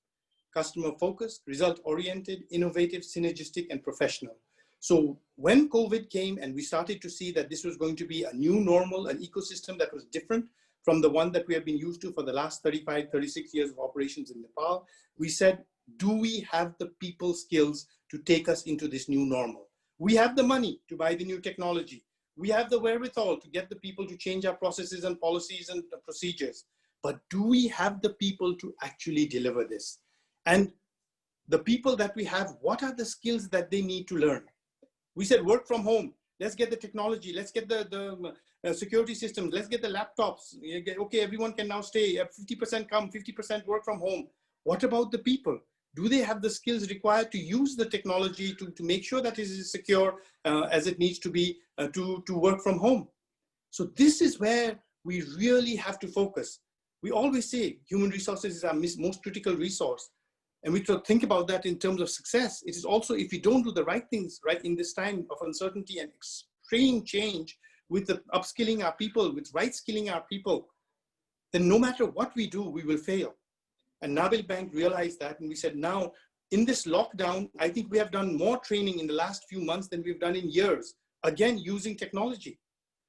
customer focused, result oriented, innovative, synergistic, and professional. So when COVID came and we started to see that this was going to be a new normal, an ecosystem that was different from the one that we have been used to for the last 35, 36 years of operations in Nepal, we said, do we have the people skills to take us into this new normal? We have the money to buy the new technology. We have the wherewithal to get the people to change our processes and policies and procedures. But do we have the people to actually deliver this? And the people that we have, what are the skills that they need to learn? We said work from home. Let's get the technology. Let's get the security systems. Let's get the laptops. Okay, everyone can now stay. 50% come, 50% work from home. What about the people? Do they have the skills required to use the technology to make sure that it is secure as it needs to be to work from home? So this is where we really have to focus. We always say human resources is our most critical resource. And we think about that in terms of success. It is also, if we don't do the right things right in this time of uncertainty and extreme change, with the upskilling our people, with right skilling our people, then no matter what we do, we will fail. And Nabil Bank realized that, and we said, now in this lockdown, I think we have done more training in the last few months than we've done in years, again, using technology.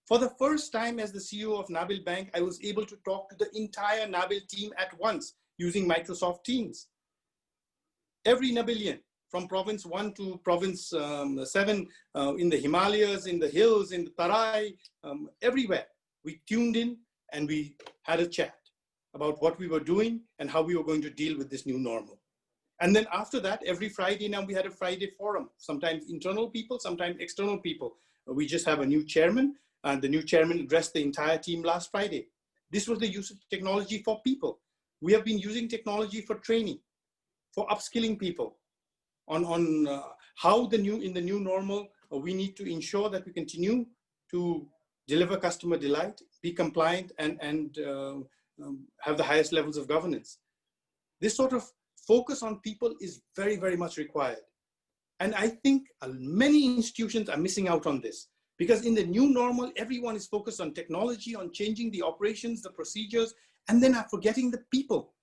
For the first time as the CEO of Nabil Bank, I was able to talk to the entire Nabil team at once using Microsoft Teams. Every Nabilian, from province 1 to province 7, in the Himalayas, in the hills, in the Tarai, everywhere, we tuned in and we had a chat about what we were doing and how we were going to deal with this new normal. And then after that, every Friday now we had a Friday forum, sometimes internal people, sometimes external people. We just have a new chairman, and the new chairman addressed the entire team last Friday. This was the use of technology for people. We have been using technology for training, for upskilling people on how in the new normal, we need to ensure that we continue to deliver customer delight, be compliant, and have the highest levels of governance. This sort of focus on people is very, very much required. And I think many institutions are missing out on this, because in the new normal, everyone is focused on technology, on changing the operations, the procedures, and then are forgetting the people.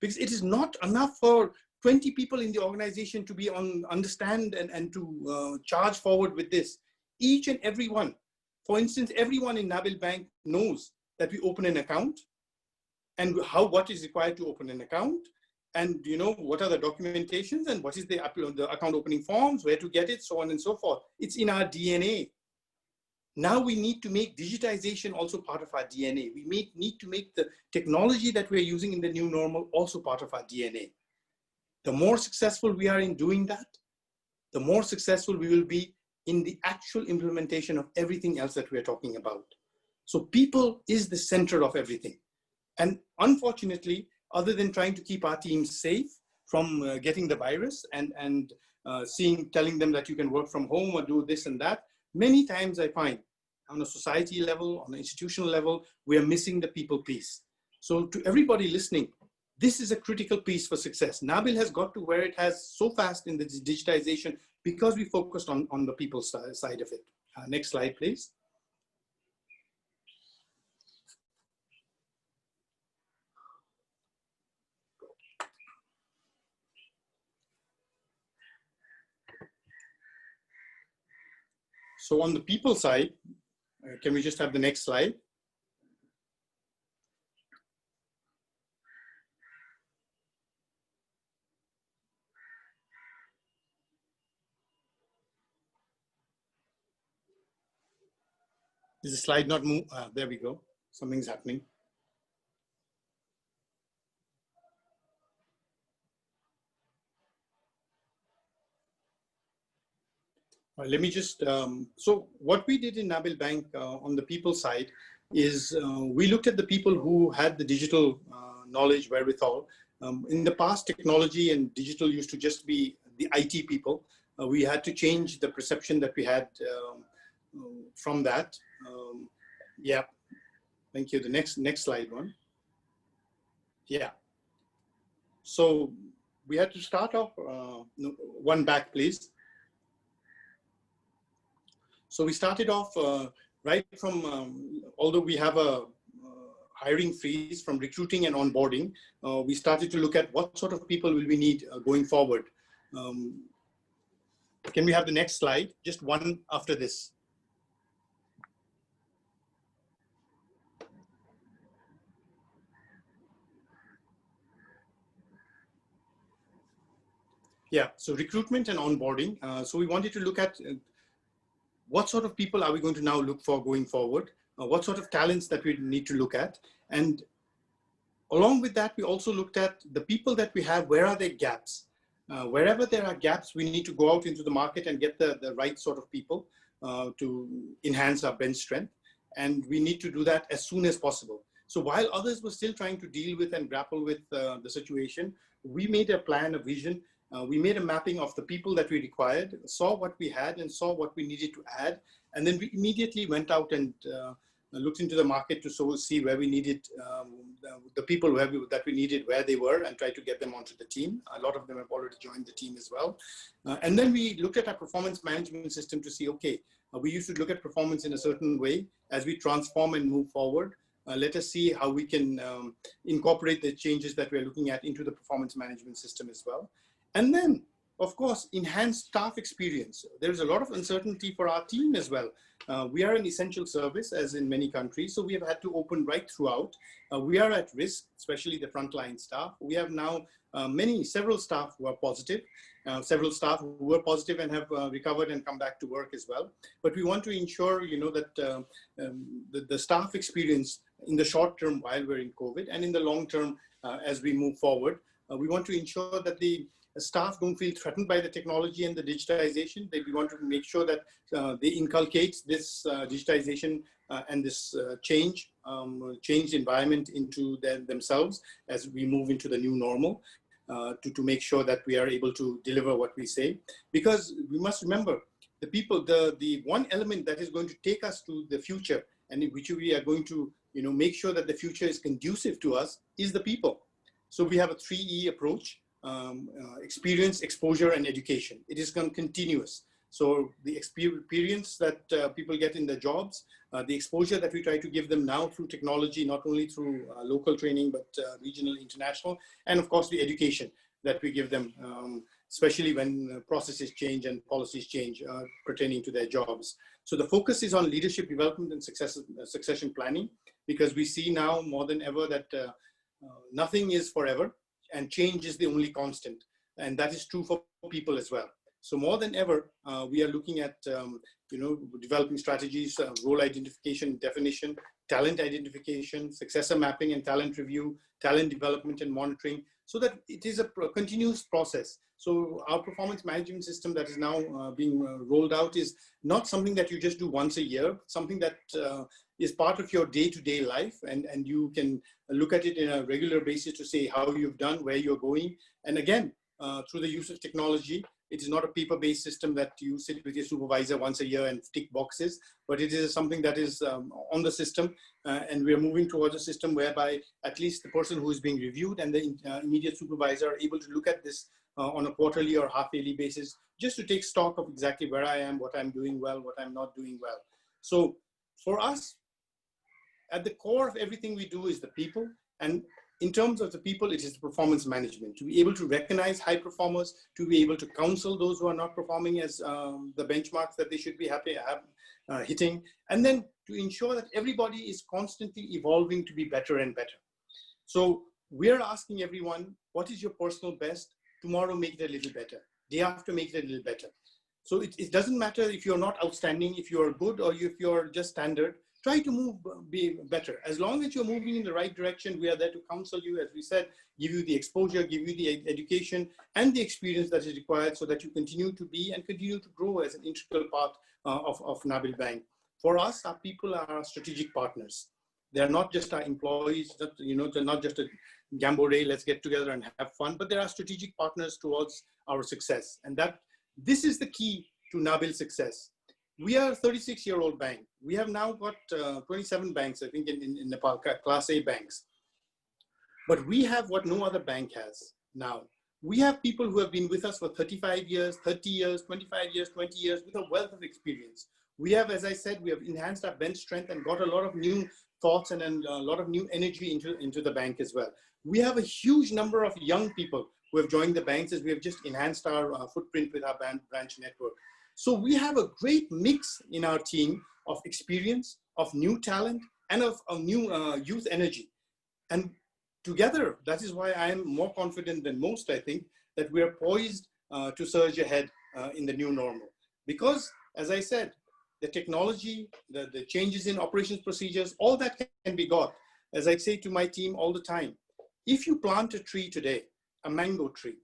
Because it is not enough for 20 people in the organization to be understand and to charge forward with this. Each and every one, for instance, everyone in Nabil Bank knows that we open an account and what is required to open an account, and what are the documentations and what is the account opening forms, where to get it, so on and so forth. It's in our DNA. Now we need to make digitization also part of our DNA. We need to make the technology that we're using in the new normal also part of our DNA. The more successful we are in doing that, the more successful we will be in the actual implementation of everything else that we're talking about. So people is the center of everything. And unfortunately, other than trying to keep our teams safe from getting the virus and telling them that you can work from home or do this and that, many times I find on a society level, on an institutional level, we are missing the people piece. So to everybody listening, this is a critical piece for success. Nabil has got to where it has so fast in the digitization because we focused on the people side of it. Next slide, please. So on the people side, can we just have the next slide? Is the slide not move? There we go. Something's happening. Let me just, so what we did in Nabil Bank on the people side is we looked at the people who had the digital knowledge wherewithal. In the past, technology and digital used to just be the IT people. We had to change the perception that we had from that. Yeah, thank you. The next slide one. Yeah. So we had to start off, one back, please. So we started off right from, although we have a hiring freeze from recruiting and onboarding, we started to look at what sort of people will we need going forward. Can we have the next slide? Just one after this. Yeah, so recruitment and onboarding. So we wanted to look at what sort of people are we going to now look for going forward? What sort of talents that we need to look at? And Along with that, we also looked at the people that we have, where are their gaps? Wherever there are gaps, we need to go out into the market and get the right sort of people to enhance our bench strength. And we need to do that as soon as possible. So while others were still trying to deal with and grapple with the situation, we made a plan, a vision. We made a mapping of the people that we required, saw what we had and saw what we needed to add. And then we immediately went out and looked into the market to see where we needed the people that we needed, where they were, and tried to get them onto the team. A lot of them have already joined the team as well. And then we looked at our performance management system to see, okay, we used to look at performance in a certain way. As we transform and move forward, let us see how we can incorporate the changes that we're looking at into the performance management system as well. And then, of course, enhanced staff experience. There's a lot of uncertainty for our team as well. We are an essential service, as in many countries, so we have had to open right throughout. We are at risk, especially the frontline staff. We have now several staff who are positive, several staff who were positive and have recovered and come back to work as well. But we want to ensure, that the staff experience in the short term while we're in COVID, and in the long term as we move forward, we want to ensure that the staff don't feel threatened by the technology and the digitization. We want to make sure that they inculcate this digitization and this changed environment into themselves as we move into the new normal, to make sure that we are able to deliver what we say. Because we must remember, the people, the one element that is going to take us to the future, and in which we are going to make sure that the future is conducive to us, is the people. So we have a 3E approach. Experience, exposure, and education. It is continuous. So the experience that people get in their jobs, the exposure that we try to give them now through technology, not only through local training, but regional, international, and of course the education that we give them, especially when processes change and policies change pertaining to their jobs. So the focus is on leadership development and succession planning, because we see now more than ever that nothing is forever. And change is the only constant. And that is true for people as well. So more than ever, we are looking at, developing strategies, role identification, definition, talent identification, successor mapping and talent review, talent development and monitoring, so that it is a continuous process. So our performance management system that is now being rolled out is not something that you just do once a year, something that is part of your day-to-day life, and you can look at it in a regular basis to say how you've done, where you're going. And again, through the use of technology, it is not a paper-based system that you sit with your supervisor once a year and tick boxes, but it is something that is on the system, and we are moving towards a system whereby at least the person who is being reviewed and the immediate supervisor are able to look at this on a quarterly or half-yearly basis, just to take stock of exactly where I am, what I'm doing well, what I'm not doing well. So for us, at the core of everything we do is the people. And in terms of the people, it is the performance management. To be able to recognize high performers, to be able to counsel those who are not performing as the benchmarks that they should be hitting, and then to ensure that everybody is constantly evolving to be better and better. So we're asking everyone, what is your personal best? Tomorrow, make it a little better. Day after, make it a little better. So it doesn't matter if you're not outstanding, if you're good, or if you're just standard. Try to be better. As long as you're moving in the right direction, we are there to counsel you, as we said, give you the exposure, give you the education and the experience that is required so that you continue to be and continue to grow as an integral part of Nabil Bank. For us, our people are our strategic partners. They're not just our employees, they're not just a jamboree, let's get together and have fun, but they are strategic partners towards our success. And this is the key to Nabil's success. We are a 36-year-old bank. We have now got 27 banks, I think, in Nepal, Class A banks. But we have what no other bank has now. We have people who have been with us for 35 years, 30 years, 25 years, 20 years, with a wealth of experience. We have, as I said, we have enhanced our bench strength and got a lot of new thoughts and a lot of new energy into the bank as well. We have a huge number of young people who have joined the banks as we have just enhanced our footprint with our branch network. So we have a great mix in our team of experience, of new talent, and of new youth energy. And together, that is why I am more confident than most, I think, that we are poised to surge ahead in the new normal. Because, as I said, the technology, the changes in operations procedures, all that can be got. As I say to my team all the time, If you plant a tree today, a mango tree,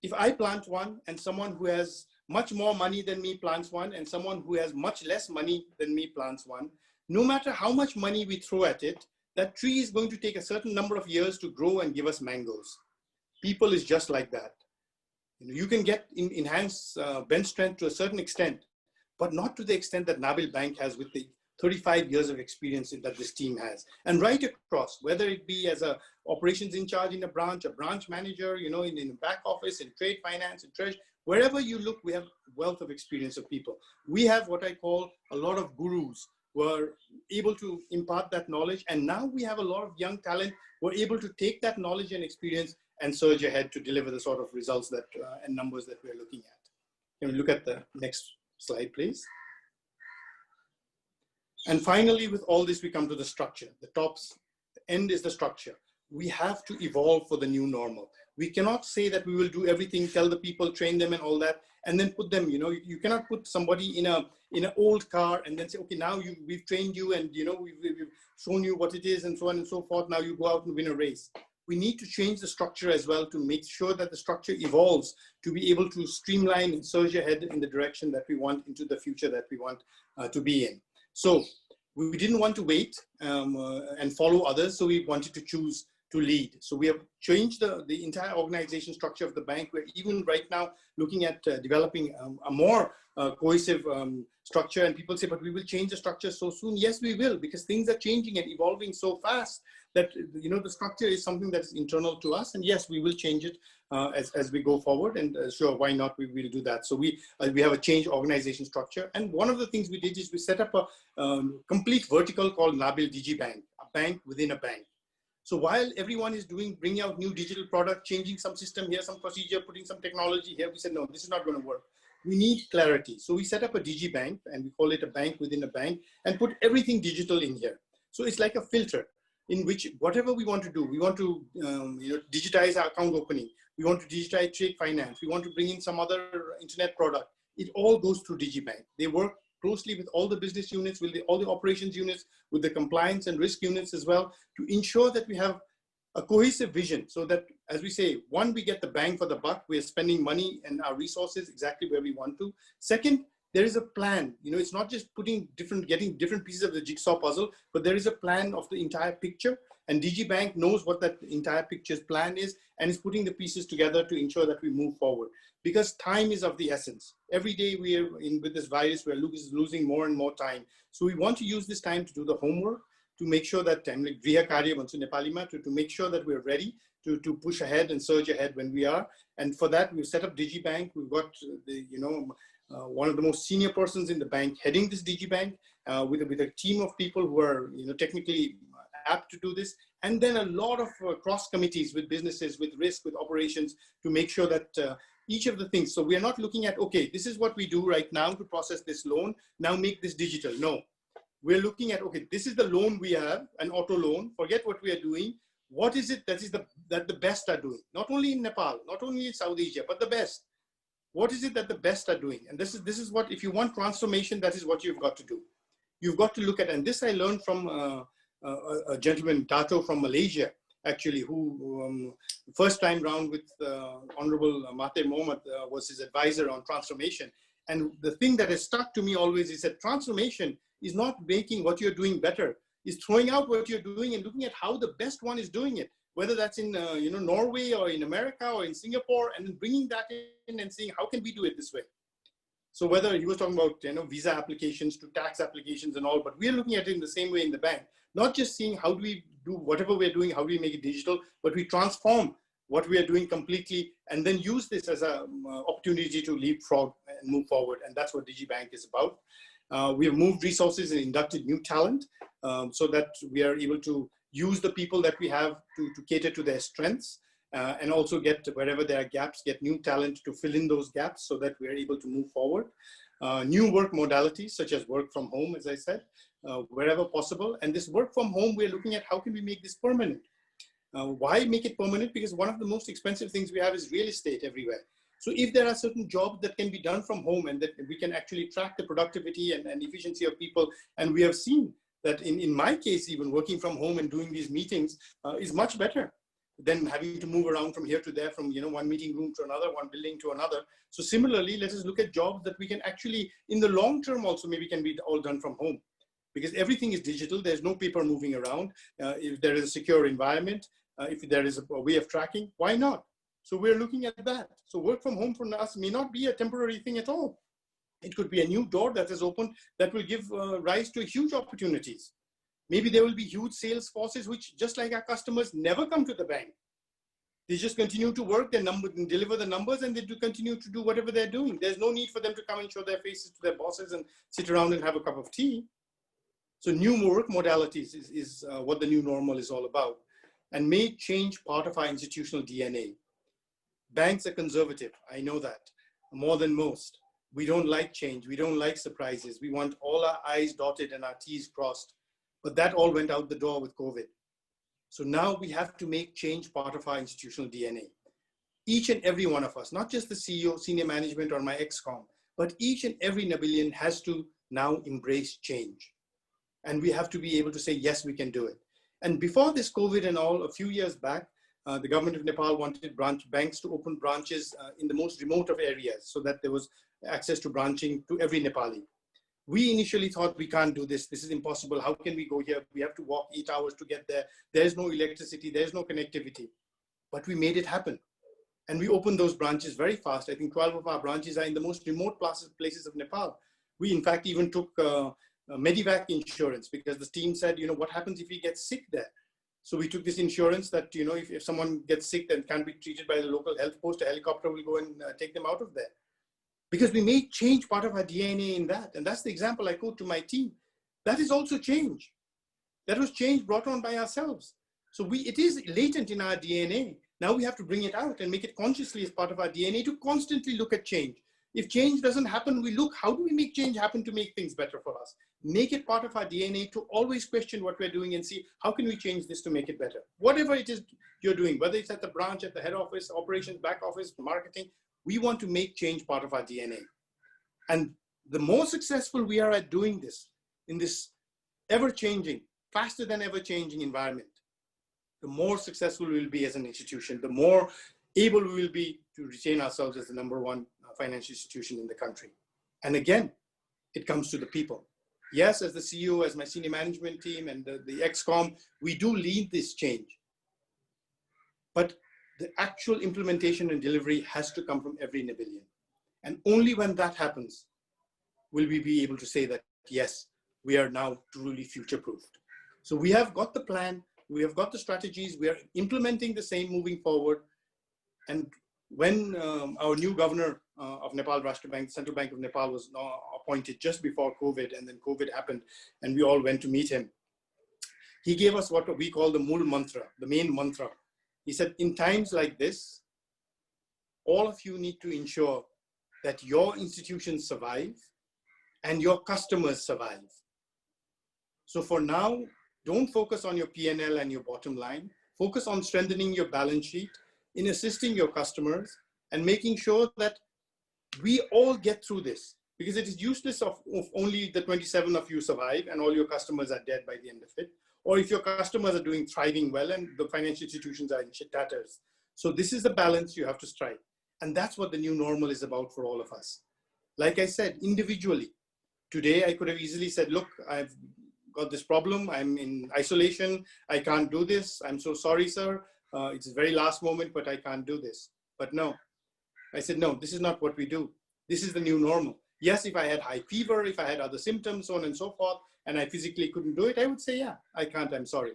if I plant one and someone who has much more money than me plants one and someone who has much less money than me plants one, no matter how much money we throw at it, that tree is going to take a certain number of years to grow and give us mangoes. People is just like that. You can get enhance bench strength to a certain extent, but not to the extent that Nabil Bank has with the 35 years of experience that this team has. And right across, whether it be as a operations in charge in a branch manager, in the back office, in trade finance, in treasury, wherever you look, we have wealth of experience of people. We have what I call a lot of gurus who are able to impart that knowledge. And now we have a lot of young talent who are able to take that knowledge and experience and surge ahead to deliver the sort of results that and numbers that we're looking at. Can we look at the next slide, please? And finally, with all this, we come to the structure. The end is the structure. We have to evolve for the new normal. We cannot say that we will do everything, tell the people, train them and all that, and then put them, you cannot put somebody in an old car and then say, okay, now we've trained you and we've shown you what it is and so on and so forth. Now you go out and win a race. We need to change the structure as well to make sure that the structure evolves to be able to streamline and surge ahead in the direction that we want into the future that we want to be in. So we didn't want to wait and follow others. So we wanted to choose to lead. So we have changed the entire organization structure of the bank. We're even right now looking at developing a more cohesive structure. And people say, but we will change the structure so soon. Yes, we will, because things are changing and evolving so fast that, the structure is something that is internal to us. And yes, we will change it as we go forward. And sure, why not? We will do that. So we have a change organization structure. And one of the things we did is we set up a complete vertical called Nabil Digi Bank, a bank within a bank. So while everyone is bringing out new digital product, changing some system here, some procedure, putting some technology here, we said, no, this is not going to work. We need clarity. So we set up a Digi Bank, and we call it a bank within a bank, and put everything digital in here. So it's like a filter in which whatever we want to do, we want to digitize our account opening. We want to digitize trade finance. We want to bring in some other internet product. It all goes through Digi Bank. They work closely with all the business units, with all the operations units, with the compliance and risk units as well, to ensure that we have a cohesive vision so that, as we say, one, we get the bang for the buck. We're spending money and our resources exactly where we want to. Second, there is a plan. It's not just getting different pieces of the jigsaw puzzle, but there is a plan of the entire picture. And Digi Bank knows what that entire picture's plan is and is putting the pieces together to ensure that we move forward. Because time is of the essence. Every day with this virus, we're losing more and more time. So we want to use this time to do the homework, to make sure that to make sure that we're ready to push ahead and surge ahead when we are. And for that, we've set up Digi Bank. We've got one of the most senior persons in the bank heading this Digi Bank with a team of people who are technically apt to do this. And then a lot of cross committees with businesses, with risk, with operations to make sure that each of the things. So we are not looking at, okay, this is what we do right now to process this loan. Now make this digital. No, we're looking at, okay, this is the loan we have, an auto loan. Forget what we are doing. What is it that the best are doing? Not only in Nepal, not only in South Asia, but the best. What is it that the best are doing? And this is what, if you want transformation, that is what you've got to do. You've got to look at, and this I learned from a gentleman, Dato from Malaysia, actually, who first time round with Honorable Mahathir Mohamad was his advisor on transformation. And the thing that has stuck to me always is that transformation is not making what you're doing better, is throwing out what you're doing and looking at how the best one is doing it, whether that's in Norway or in America or in Singapore, and then bringing that in and saying, how can we do it this way? So whether he was talking about visa applications to tax applications and all, but we're looking at it in the same way in the bank, not just seeing how do we do whatever we're doing, how do we make it digital, but we transform what we are doing completely and then use this as an opportunity to leapfrog and move forward. And that's what Digi Bank is about. We have moved resources and inducted new talent so that we are able to use the people that we have to cater to their strengths and also get, wherever there are gaps, get new talent to fill in those gaps so that we are able to move forward. New work modalities such as work from home, as I said, wherever possible. And this work from home, we're looking at how can we make this permanent? Why make it permanent? Because one of the most expensive things we have is real estate everywhere. So if there are certain jobs that can be done from home and that we can actually track the productivity and efficiency of people, and we have seen that in my case, even working from home and doing these meetings is much better than having to move around from here to there, from one meeting room to another, one building to another. So similarly, let us look at jobs that we can actually, in the long term also, maybe can be all done from home, because everything is digital. There's no paper moving around. If there is a secure environment, if there is a way of tracking, why not? So we're looking at that. So work from home for us may not be a temporary thing at all. It could be a new door that is opened that will give rise to huge opportunities. Maybe there will be huge sales forces, which just like our customers never come to the bank. They just continue to work their numbers and deliver the numbers, and they do continue to do whatever they're doing. There's no need for them to come and show their faces to their bosses and sit around and have a cup of tea. So new work modalities is what the new normal is all about, and may change part of our institutional DNA. Banks are conservative, I know that, more than most. We don't like change, we don't like surprises. We want all our I's dotted and our T's crossed. But that all went out the door with COVID. So now we have to make change part of our institutional DNA. Each and every one of us, not just the CEO, senior management, or my ex-com, but each and every Nabilian has to now embrace change. And we have to be able to say, yes, we can do it. And before this COVID and all, a few years back, the government of Nepal wanted banks to open branches in the most remote of areas so that there was access to branching to every Nepali. We initially thought, we can't do this. This is impossible. How can we go here? We have to walk 8 hours to get there. There's no electricity. There's no connectivity. But we made it happen. And we opened those branches very fast. I think 12 of our branches are in the most remote places of Nepal. We, in fact, even took Medivac insurance, because the team said, what happens if he gets sick there? So we took this insurance that, if someone gets sick and can't be treated by the local health post, a helicopter will go and take them out of there. Because we made change part of our DNA in that. And that's the example I quote to my team. That is also change. That was change brought on by ourselves. So it is latent in our DNA. Now we have to bring it out and make it consciously as part of our DNA to constantly look at change. If change doesn't happen, we look, how do we make change happen to make things better for us? Make it part of our DNA to always question what we're doing and see, how can we change this to make it better? Whatever it is you're doing, whether it's at the branch, at the head office, operations, back office, marketing, we want to make change part of our DNA. And the more successful we are at doing this, in this ever-changing, faster than ever-changing environment, the more successful we will be as an institution, the more able we will be to retain ourselves as the #1 financial institution in the country. And again, it comes to the people. Yes, as the CEO, as my senior management team and the ex-com, we do lead this change. But the actual implementation and delivery has to come from every Nabilian. And only when that happens will we be able to say that, yes, we are now truly future-proofed. So we have got the plan, we have got the strategies, we are implementing the same moving forward. And when our new governor of Nepal Rashtra Bank, Central Bank of Nepal, was now appointed just before COVID, and then COVID happened, and we all went to meet him, he gave us what we call the Mool Mantra, the main mantra. He said, in times like this, all of you need to ensure that your institutions survive and your customers survive. So for now, don't focus on your P&L and your bottom line. Focus on strengthening your balance sheet, in assisting your customers, and making sure that we all get through this. Because it is useless if only the 27 of you survive and all your customers are dead by the end of it. Or if your customers are thriving well and the financial institutions are in tatters. So this is the balance you have to strike. And that's what the new normal is about for all of us. Like I said, individually, today I could have easily said, look, I've got this problem. I'm in isolation. I can't do this. I'm so sorry, sir. It's the very last moment, but I can't do this. But no, I said, no, this is not what we do. This is the new normal. Yes, if I had high fever, if I had other symptoms, so on and so forth, and I physically couldn't do it, I would say, yeah, I can't, I'm sorry.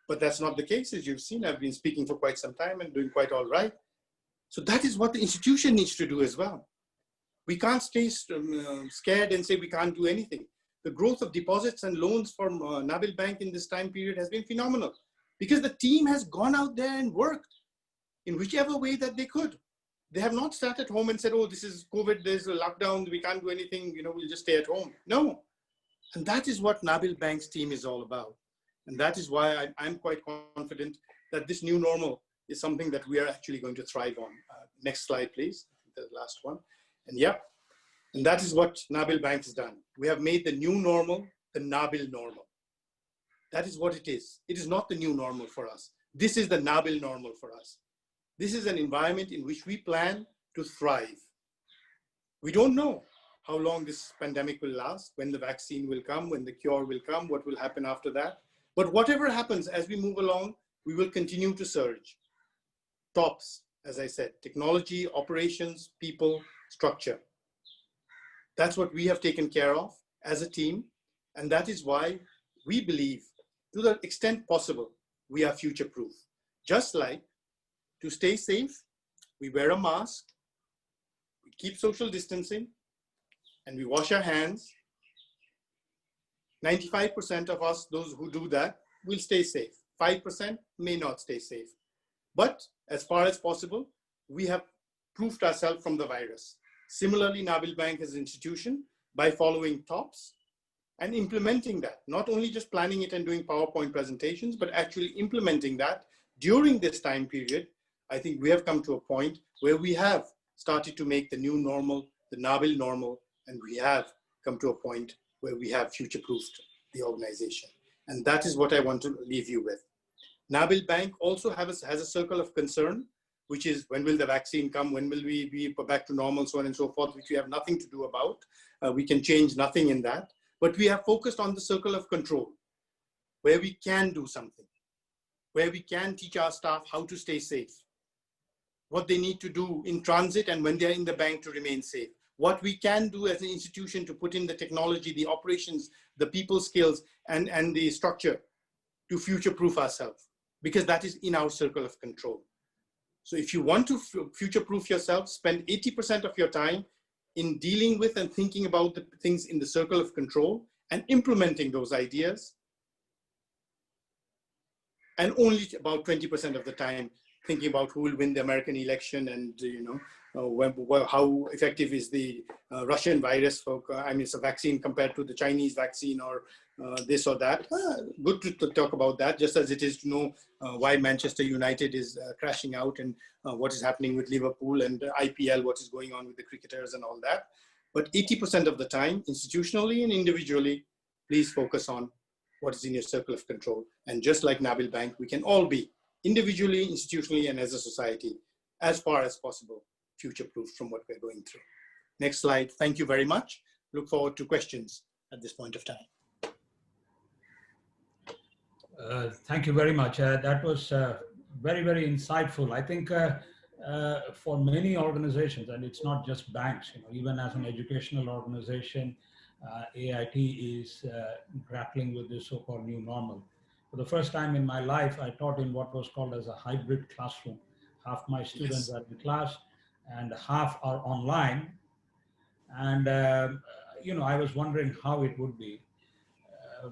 But that's not the case. As you've seen, I've been speaking for quite some time and doing quite all right. So that is what the institution needs to do as well. We can't stay scared and say we can't do anything. The growth of deposits and loans from Nabil Bank in this time period has been phenomenal, because the team has gone out there and worked in whichever way that they could. They have not sat at home and said, oh, this is COVID, there's a lockdown, we can't do anything, we'll just stay at home. No. And that is what Nabil Bank's team is all about. And that is why I'm quite confident that this new normal is something that we are actually going to thrive on. Next slide, please. The last one. And yeah, and that is what Nabil Bank has done. We have made the new normal, the Nabil normal. That is what it is. It is not the new normal for us. This is the Nabil normal for us. This is an environment in which we plan to thrive. We don't know how long this pandemic will last, when the vaccine will come, when the cure will come, what will happen after that. But whatever happens as we move along, we will continue to surge. Tops, as I said, technology, operations, people, structure. That's what we have taken care of as a team. And that is why we believe, to the extent possible, we are future-proof. Just like to stay safe, we wear a mask, we keep social distancing, and we wash our hands. 95% of us, those who do that, will stay safe. 5% may not stay safe. But as far as possible, we have proofed ourselves from the virus. Similarly, Nabil Bank as an institution, by following TOPS and implementing that, not only just planning it and doing PowerPoint presentations, but actually implementing that during this time period, I think we have come to a point where we have started to make the new normal, the Nabil normal, and we have come to a point where we have future-proofed the organization. And that is what I want to leave you with. Nabil Bank also has a circle of concern, which is when will the vaccine come, when will we be back to normal, so on and so forth, which we have nothing to do about. We can change nothing in that. But we have focused on the circle of control, where we can do something, where we can teach our staff how to stay safe, what they need to do in transit and when they're in the bank to remain safe, what we can do as an institution to put in the technology, the operations, the people skills, and the structure to future-proof ourselves, because that is in our circle of control. So if you want to future-proof yourself, spend 80% of your time in dealing with and thinking about the things in the circle of control and implementing those ideas. And only about 20% of the time thinking about who will win the American election and, how effective is the Russian virus for, it's a vaccine compared to the Chinese vaccine or this or that. Good to talk about that, just as it is to know why Manchester United is crashing out and what is happening with Liverpool and IPL, what is going on with the cricketers and all that. But 80% of the time, institutionally and individually, please focus on what is in your circle of control. And just like Nabil Bank, we can all be individually, institutionally, and as a society, as far as possible, future-proof from what we're going through. Next slide. Thank you very much. Look forward to questions at this point of time. Thank you very much. That was very, very insightful. I think for many organizations, and it's not just banks, even as an educational organization, AIT is grappling with this so-called new normal. For the first time in my life, I taught in what was called as a hybrid classroom. Half my students are in class and half are online. And, I was wondering how it would be.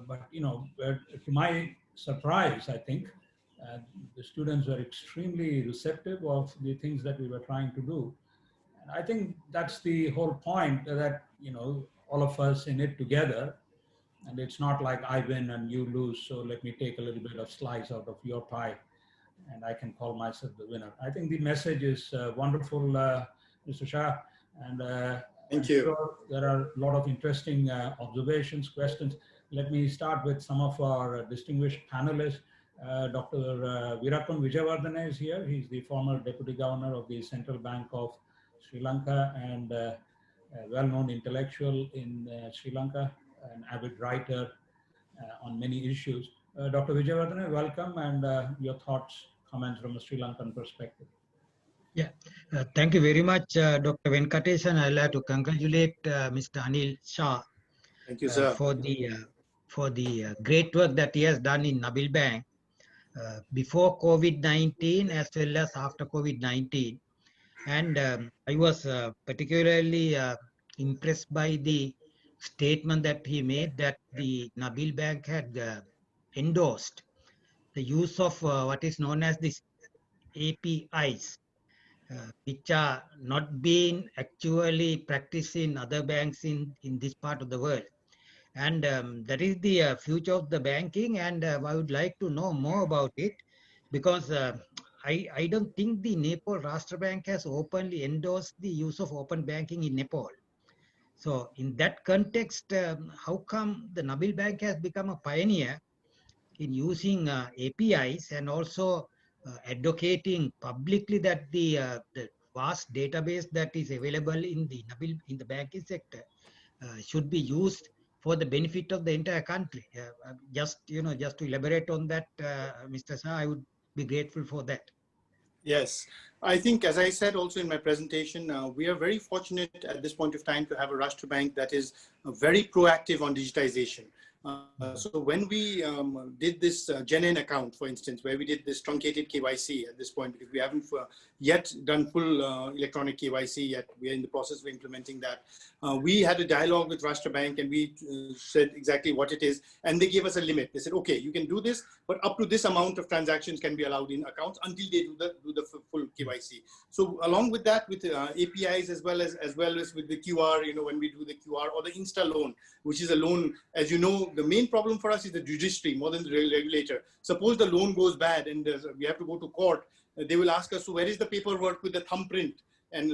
But to my surprise, I think, the students were extremely receptive of the things that we were trying to do. And I think that's the whole point, that, all of us in it together, and it's not like I win and you lose, so let me take a little bit of slice out of your pie and I can call myself the winner. I think the message is wonderful, Mr. Shah, and Thank you. Sure there are a lot of interesting observations, questions. Let me start with some of our distinguished panelists. Dr. Virakun Wijayawardene is here. He's the former Deputy Governor of the Central Bank of Sri Lanka and a well-known intellectual in Sri Lanka, an avid writer on many issues. Dr. Wijayawardene, welcome, and your thoughts, comments from a Sri Lankan perspective. Yeah, thank you very much, Dr. Venkatesan. I'd like to congratulate Mr. Anil Shah. Thank you, sir. For the great work that he has done in Nabil Bank before COVID-19 as well as after COVID-19. And I was particularly impressed by the statement that he made that the Nabil Bank had endorsed the use of what is known as these APIs, which are not being actually practiced in other banks in this part of the world. And that is the future of the banking, and I would like to know more about it, because I don't think the Nepal Rashtra Bank has openly endorsed the use of open banking in Nepal. So in that context, how come the Nabil Bank has become a pioneer in using APIs and also advocating publicly that the vast database that is available in the banking sector should be used for the benefit of the entire country. Just to elaborate on that, Mr. Shah, I would be grateful for that. Yes, I think, as I said also in my presentation, we are very fortunate at this point of time to have a Rashtra Bank that is very proactive on digitization. So when we did this Gen account, for instance, where we did this truncated KYC at this point, because we haven't yet done full electronic KYC yet, we are in the process of implementing that. We had a dialogue with Rashtra Bank and we said exactly what it is, and they gave us a limit. They said, okay, you can do this, but up to this amount of transactions can be allowed in accounts until they do the full KYC. So along with that, with APIs as well as with the QR, when we do the QR or the Insta loan, which is a loan, as you know, the main problem for us is the judiciary more than the regulator. Suppose the loan goes bad and we have to go to court, they will ask us, so where is the paperwork with the thumbprint and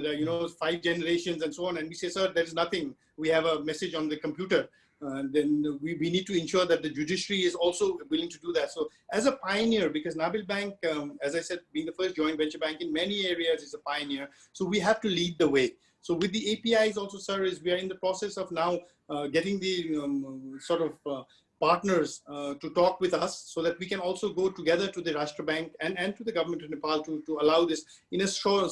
5 generations and so on? And we say, sir, there is nothing. We have a message on the computer. Then we need to ensure that the judiciary is also willing to do that. So as a pioneer, because Nabil Bank, as I said, being the first joint venture bank in many areas is a pioneer. So we have to lead the way. So with the APIs also, sir, we are in the process of now getting the partners to talk with us so that we can also go together to the Rashtra Bank and to the government of Nepal to allow this in a short,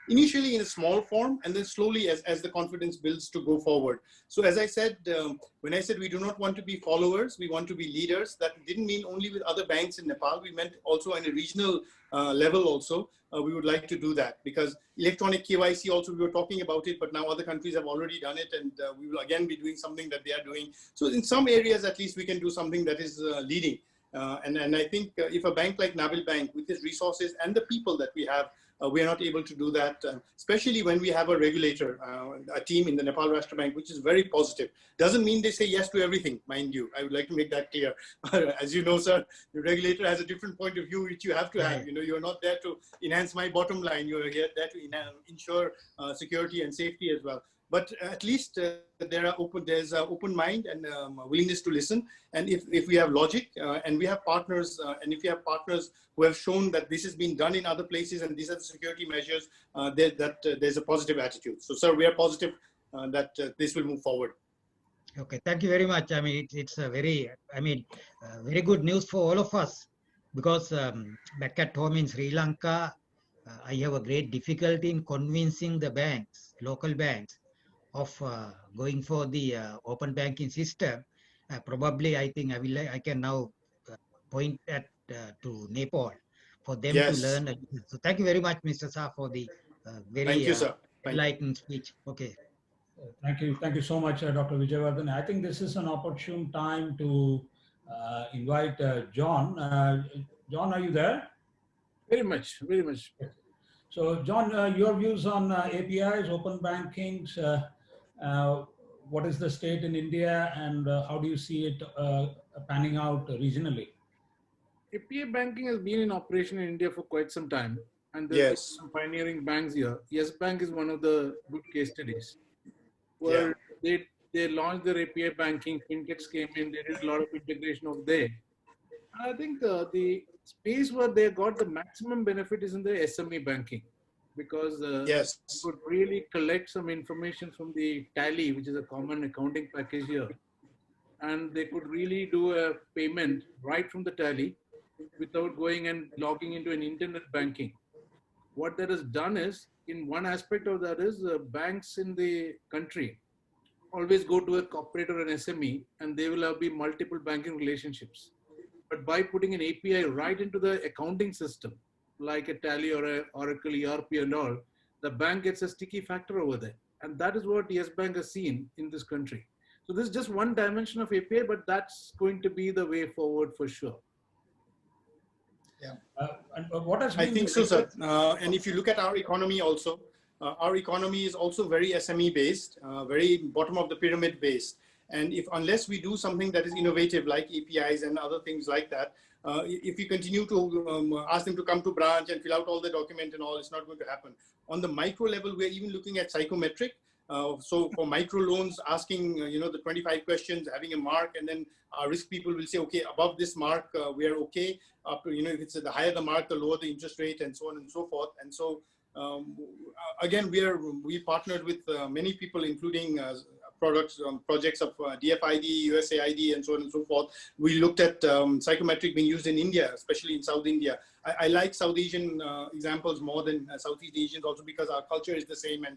initially in a small form and then slowly as the confidence builds to go forward. So as I said, when I said we do not want to be followers, we want to be leaders, that didn't mean only with other banks in Nepal. We meant also on a regional level also. We would like to do that because electronic KYC also, we were talking about it, but now other countries have already done it and we will again be doing something that they are doing. So in some areas, at least we can do something that is leading. And I think if a bank like Nabil Bank with its resources and the people that we have, we are not able to do that, especially when we have a regulator, a team in the Nepal Rashtra Bank, which is very positive. Doesn't mean they say yes to everything, mind you. I would like to make that clear. As you know, sir, the regulator has a different point of view, which you have to have. You're not there to enhance my bottom line. You're here there to ensure security and safety as well. But at least there's an open mind and willingness to listen. And if we have logic and we have partners, and if we have partners who have shown that this has been done in other places and these are the security measures, there's a positive attitude. So, sir, we are positive that this will move forward. Okay, thank you very much. I mean, it's a very, very good news for all of us because back at home in Sri Lanka, I have a great difficulty in convincing the banks, local banks, of going for the open banking system. Probably, I think I can now point that to Nepal for them to learn. So thank you very much, Mr. Shah, for the very enlightened speech. Okay. Thank you so much, Dr. Vijayawardhan. I think this is an opportune time to invite John. John, are you there? Very much, very much. So, John, your views on APIs, open bankings, what is the state in India and how do you see it panning out regionally? API banking has been in operation in India for quite some time, and there's some pioneering banks here. Yes Bank is one of the good case studies where they launched their API banking, fintechs came in, they did a lot of integration of there. I think the space where they got the maximum benefit is in the SME banking, because you could really collect some information from the tally, which is a common accounting package here, and they could really do a payment right from the tally without going and logging into an internet banking. What that has done is, in one aspect of that is banks in the country always go to a corporate or an SME and they will have be multiple banking relationships. But by putting an API right into the accounting system, like a Tally or a Oracle ERP and all, the bank gets a sticky factor over there. And that is what Yes Bank has seen in this country. So this is just one dimension of API, but that's going to be the way forward for sure. And what has been I think so, sir. And if you look at our economy also, our economy is also very SME based, very bottom of the pyramid based. And unless we do something that is innovative like APIs and other things like that, if we continue to ask them to come to branch and fill out all the document and all, it's not going to happen. On the micro level, we're even looking at psychometric. So for micro loans, asking the 25 questions, having a mark, and then our risk people will say, okay, above this mark we are okay. Up to, if it's the higher the mark, the lower the interest rate, and so on and so forth. And so again, we partnered with many people, including projects of DFID, USAID, and so on and so forth. We looked at psychometric being used in India, especially in South India. I like South Asian examples more than Southeast Asians, also because our culture is the same. And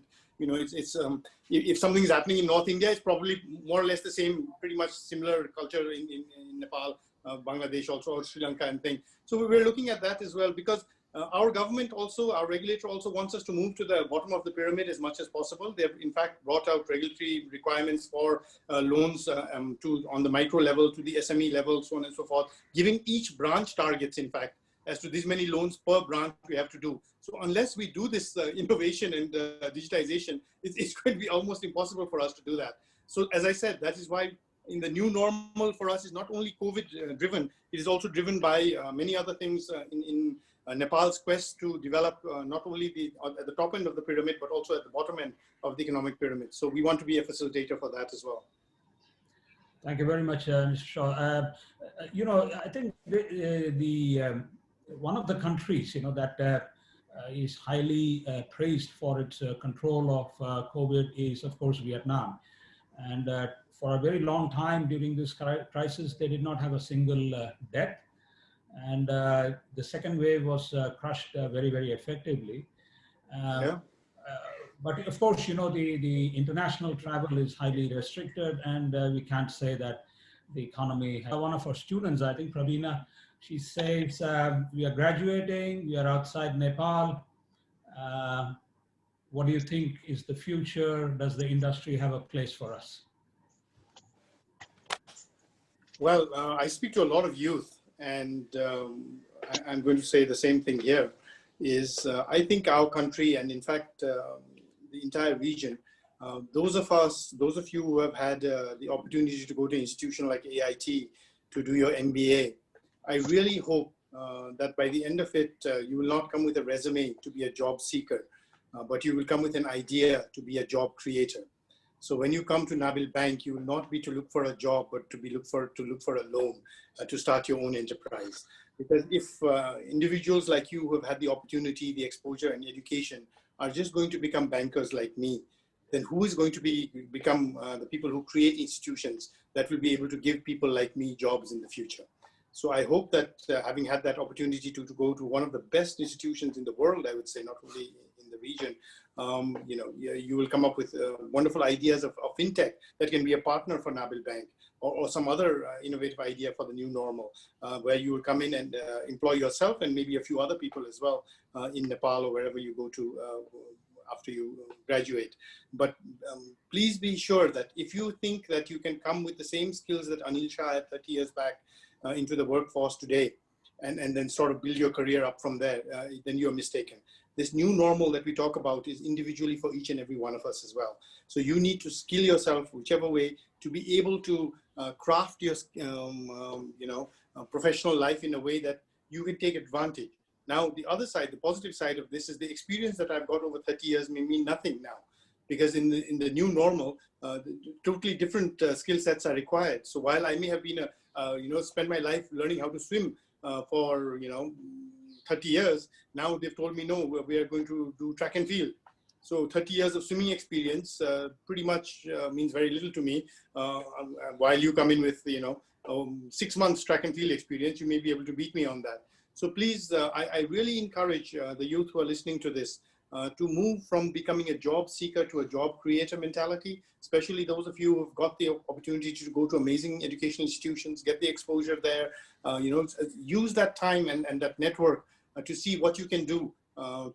if something is happening in North India, it's probably more or less the same, pretty much similar culture in Nepal, Bangladesh, also, or Sri Lanka and thing. So we were looking at that as well, because our government also, our regulator also wants us to move to the bottom of the pyramid as much as possible. They have in fact brought out regulatory requirements for loans on the micro level to the SME level, so on and so forth, giving each branch targets, in fact, as to this many loans per branch we have to do. So unless we do this innovation and digitization, it's going to be almost impossible for us to do that. So as I said, that is why in the new normal for us is not only COVID driven, it is also driven by many other things in Nepal's quest to develop not only at the top end of the pyramid, but also at the bottom end of the economic pyramid. So we want to be a facilitator for that as well. Thank you very much, Mr. Shah. I think one of the countries, that is highly praised for its control of COVID is, of course, Vietnam. And for a very long time during this crisis, they did not have a single death. And the second wave was crushed very, very effectively. But of course, the international travel is highly restricted, and we can't say that the economy. One of our students, I think, Pravina, she says, we are graduating, we are outside Nepal. What do you think is the future? Does the industry have a place for us? Well, I speak to a lot of youth, and I'm going to say the same thing here, is I think our country, and in fact, the entire region, those of you who have had the opportunity to go to an institution like AIT to do your MBA, I really hope that by the end of it, you will not come with a resume to be a job seeker, but you will come with an idea to be a job creator. So when you come to Nabil Bank, you will not be to look for a job, but to look for a loan to start your own enterprise. Because if individuals like you who have had the opportunity, the exposure and education are just going to become bankers like me, then who is going to become the people who create institutions that will be able to give people like me jobs in the future? So I hope that having had that opportunity to go to one of the best institutions in the world, I would say, not only in the region, you will come up with wonderful ideas of fintech that can be a partner for Nabil Bank, or some other innovative idea for the new normal, where you will come in and employ yourself and maybe a few other people as well in Nepal or wherever you go to after you graduate. But please be sure that if you think that you can come with the same skills that Anil Shah had 30 years back into the workforce today, and then sort of build your career up from there, then you're mistaken. This new normal that we talk about is individually for each and every one of us as well. So you need to skill yourself whichever way to be able to craft your professional life in a way that you can take advantage. Now, the other side, the positive side of this is the experience that I've got over 30 years may mean nothing now, because in the new normal, totally different skill sets are required. So while I may have been spent my life learning how to swim for 30 years, now they've told me, no, we are going to do track and field. So 30 years of swimming experience pretty much means very little to me. While you come in with 6 months track and field experience, you may be able to beat me on that. So please, I really encourage the youth who are listening to this to move from becoming a job seeker to a job creator mentality, especially those of you who have got the opportunity to go to amazing educational institutions, get the exposure there, use that time and that network to see what you can do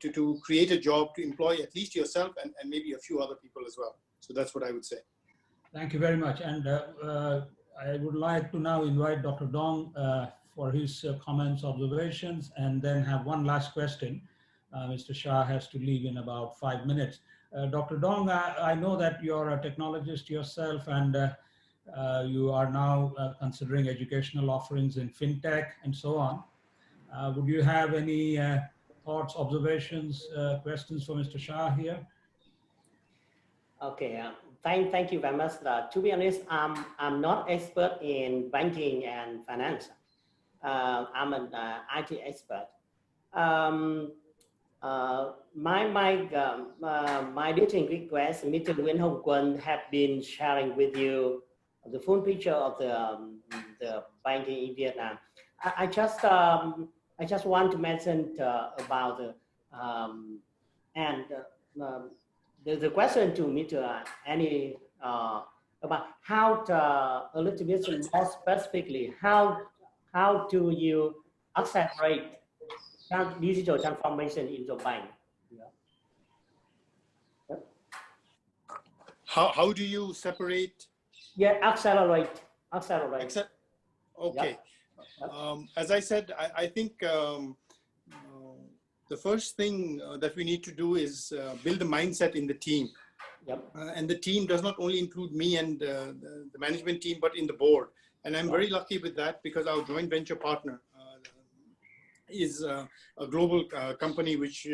to create a job, to employ at least yourself and maybe a few other people as well. So that's what I would say. Thank you very much. And I would like to now invite Dr. Dong for his comments, observations, and then have one last question. Mr. Shah has to leave in about 5 minutes. Dr. Dong, I know that you're a technologist yourself, and you are now considering educational offerings in fintech and so on. Would you have any thoughts, observations, questions for Mr. Shah here? Okay, thank you very much. To be honest, I'm not expert in banking and finance. I'm an IT expert. My meeting request, Mr. Nguyen Hong Quân, have been sharing with you the full picture of the banking in Vietnam. I just want to mention about and the question to Mr. Anil about how to, a little bit more specifically, how do you accelerate digital transformation in the bank? How do you separate? Yeah, accelerate. Okay. As I said, I think the first thing that we need to do is build a mindset in the team. And the team does not only include me and the management team, but in the board. And I'm very lucky with that because our joint venture partner is a global company which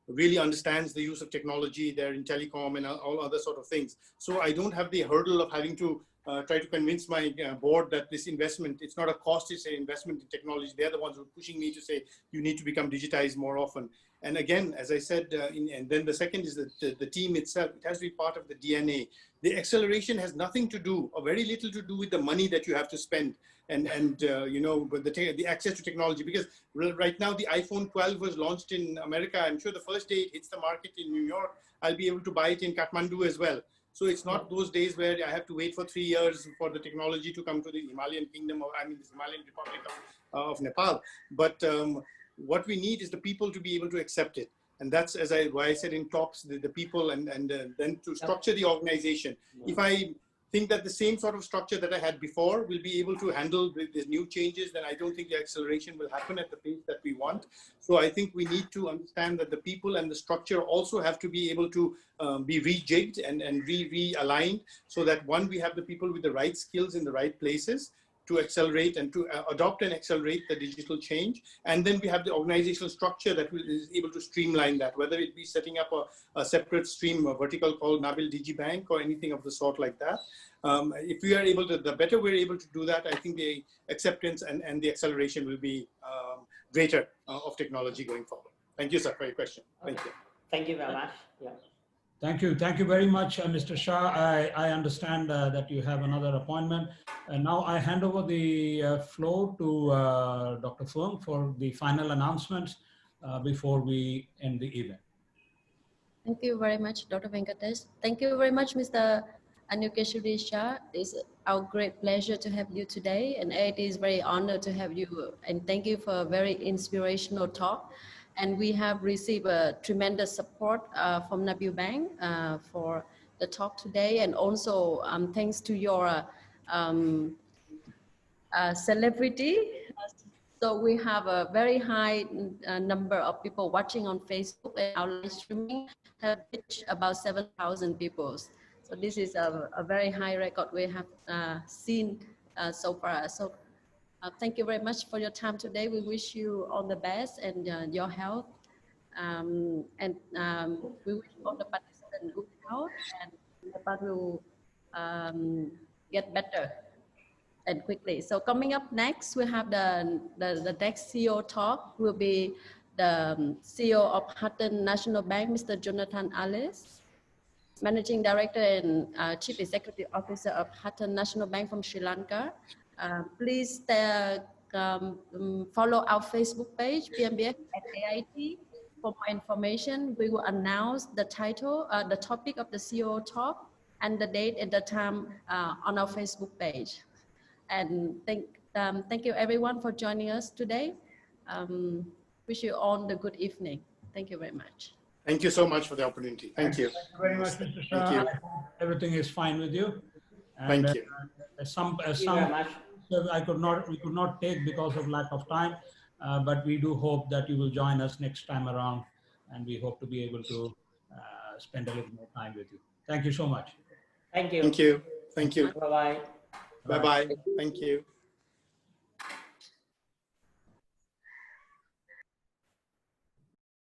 really understands the use of technology. They're in telecom and all other sort of things. So I don't have the hurdle of having to try to convince my board that this investment, it's not a cost, it's an investment in technology. They're the ones who are pushing me to say, you need to become digitized more often. And again, as I said, and then the second is that the team itself, it has to be part of the DNA. The acceleration has nothing to do, or very little to do with the money that you have to spend and you know, but the access to technology. Because right now the iPhone 12 was launched in America. I'm sure the first day it hits the market in New York, I'll be able to buy it in Kathmandu as well. So it's not those days where I have to wait for 3 years for the technology to come to the Himalayan kingdom, or I mean, the Himalayan Republic of Nepal. But what we need is the people to be able to accept it. And that's, as why I said in talks, the people and then to structure the organization. If I think that the same sort of structure that I had before will be able to handle these new changes, then I don't think the acceleration will happen at the pace that we want. So I think we need to understand that the people and the structure also have to be able to be rejigged and realigned, so that one, we have the people with the right skills in the right places to accelerate and to adopt and accelerate the digital change. And then we have the organizational structure that is able to streamline that, whether it be setting up a separate stream, a vertical called Nabil Bank or anything of the sort like that. If we are able to, the better we're able to do that, I think the acceptance and the acceleration will be greater of technology going forward. Thank you, sir, for your question. Thank you. Thank you very much. Yeah. Thank you very much, Mr. Shah. I understand that you have another appointment. And now I hand over the floor to Dr. Phuong for the final announcements before we end the event. Thank you very much, Dr. Venkatesh. Thank you very much, Mr. Anil Keshary Shah. It's our great pleasure to have you today, and it is very honored to have you. And thank you for a very inspirational talk. And we have received a tremendous support from Nabil Bank for the talk today, and also thanks to your celebrity. So we have a very high number of people watching on Facebook, and our live streaming have reached about 7,000 people. So this is a very high record we have seen so far. So thank you very much for your time today. We wish you all the best and your health. And we wish all the participants good health, and Nepal will get better and quickly. So coming up next, we have the next CEO talk will be the CEO of Hutton National Bank, Mr. Jonathan Alice, Managing Director and Chief Executive Officer of Hutton National Bank from Sri Lanka. Please follow our Facebook page, PMBF at AIT. For more information, we will announce the title, the topic of the CEO talk, and the date and the time on our Facebook page. And thank you everyone for joining us today. Wish you all a good evening. Thank you very much. Thank you so much for the opportunity. Thank you. Thank you very much, Mr. Shah. Thank you. I hope everything is fine with you. And, Thank you. Some we could not take because of lack of time, but we do hope that you will join us next time around, and we hope to be able to spend a little more time with you. Thank you so much. Thank you. Thank you. Thank you. Bye-bye. Bye-bye. Thank you.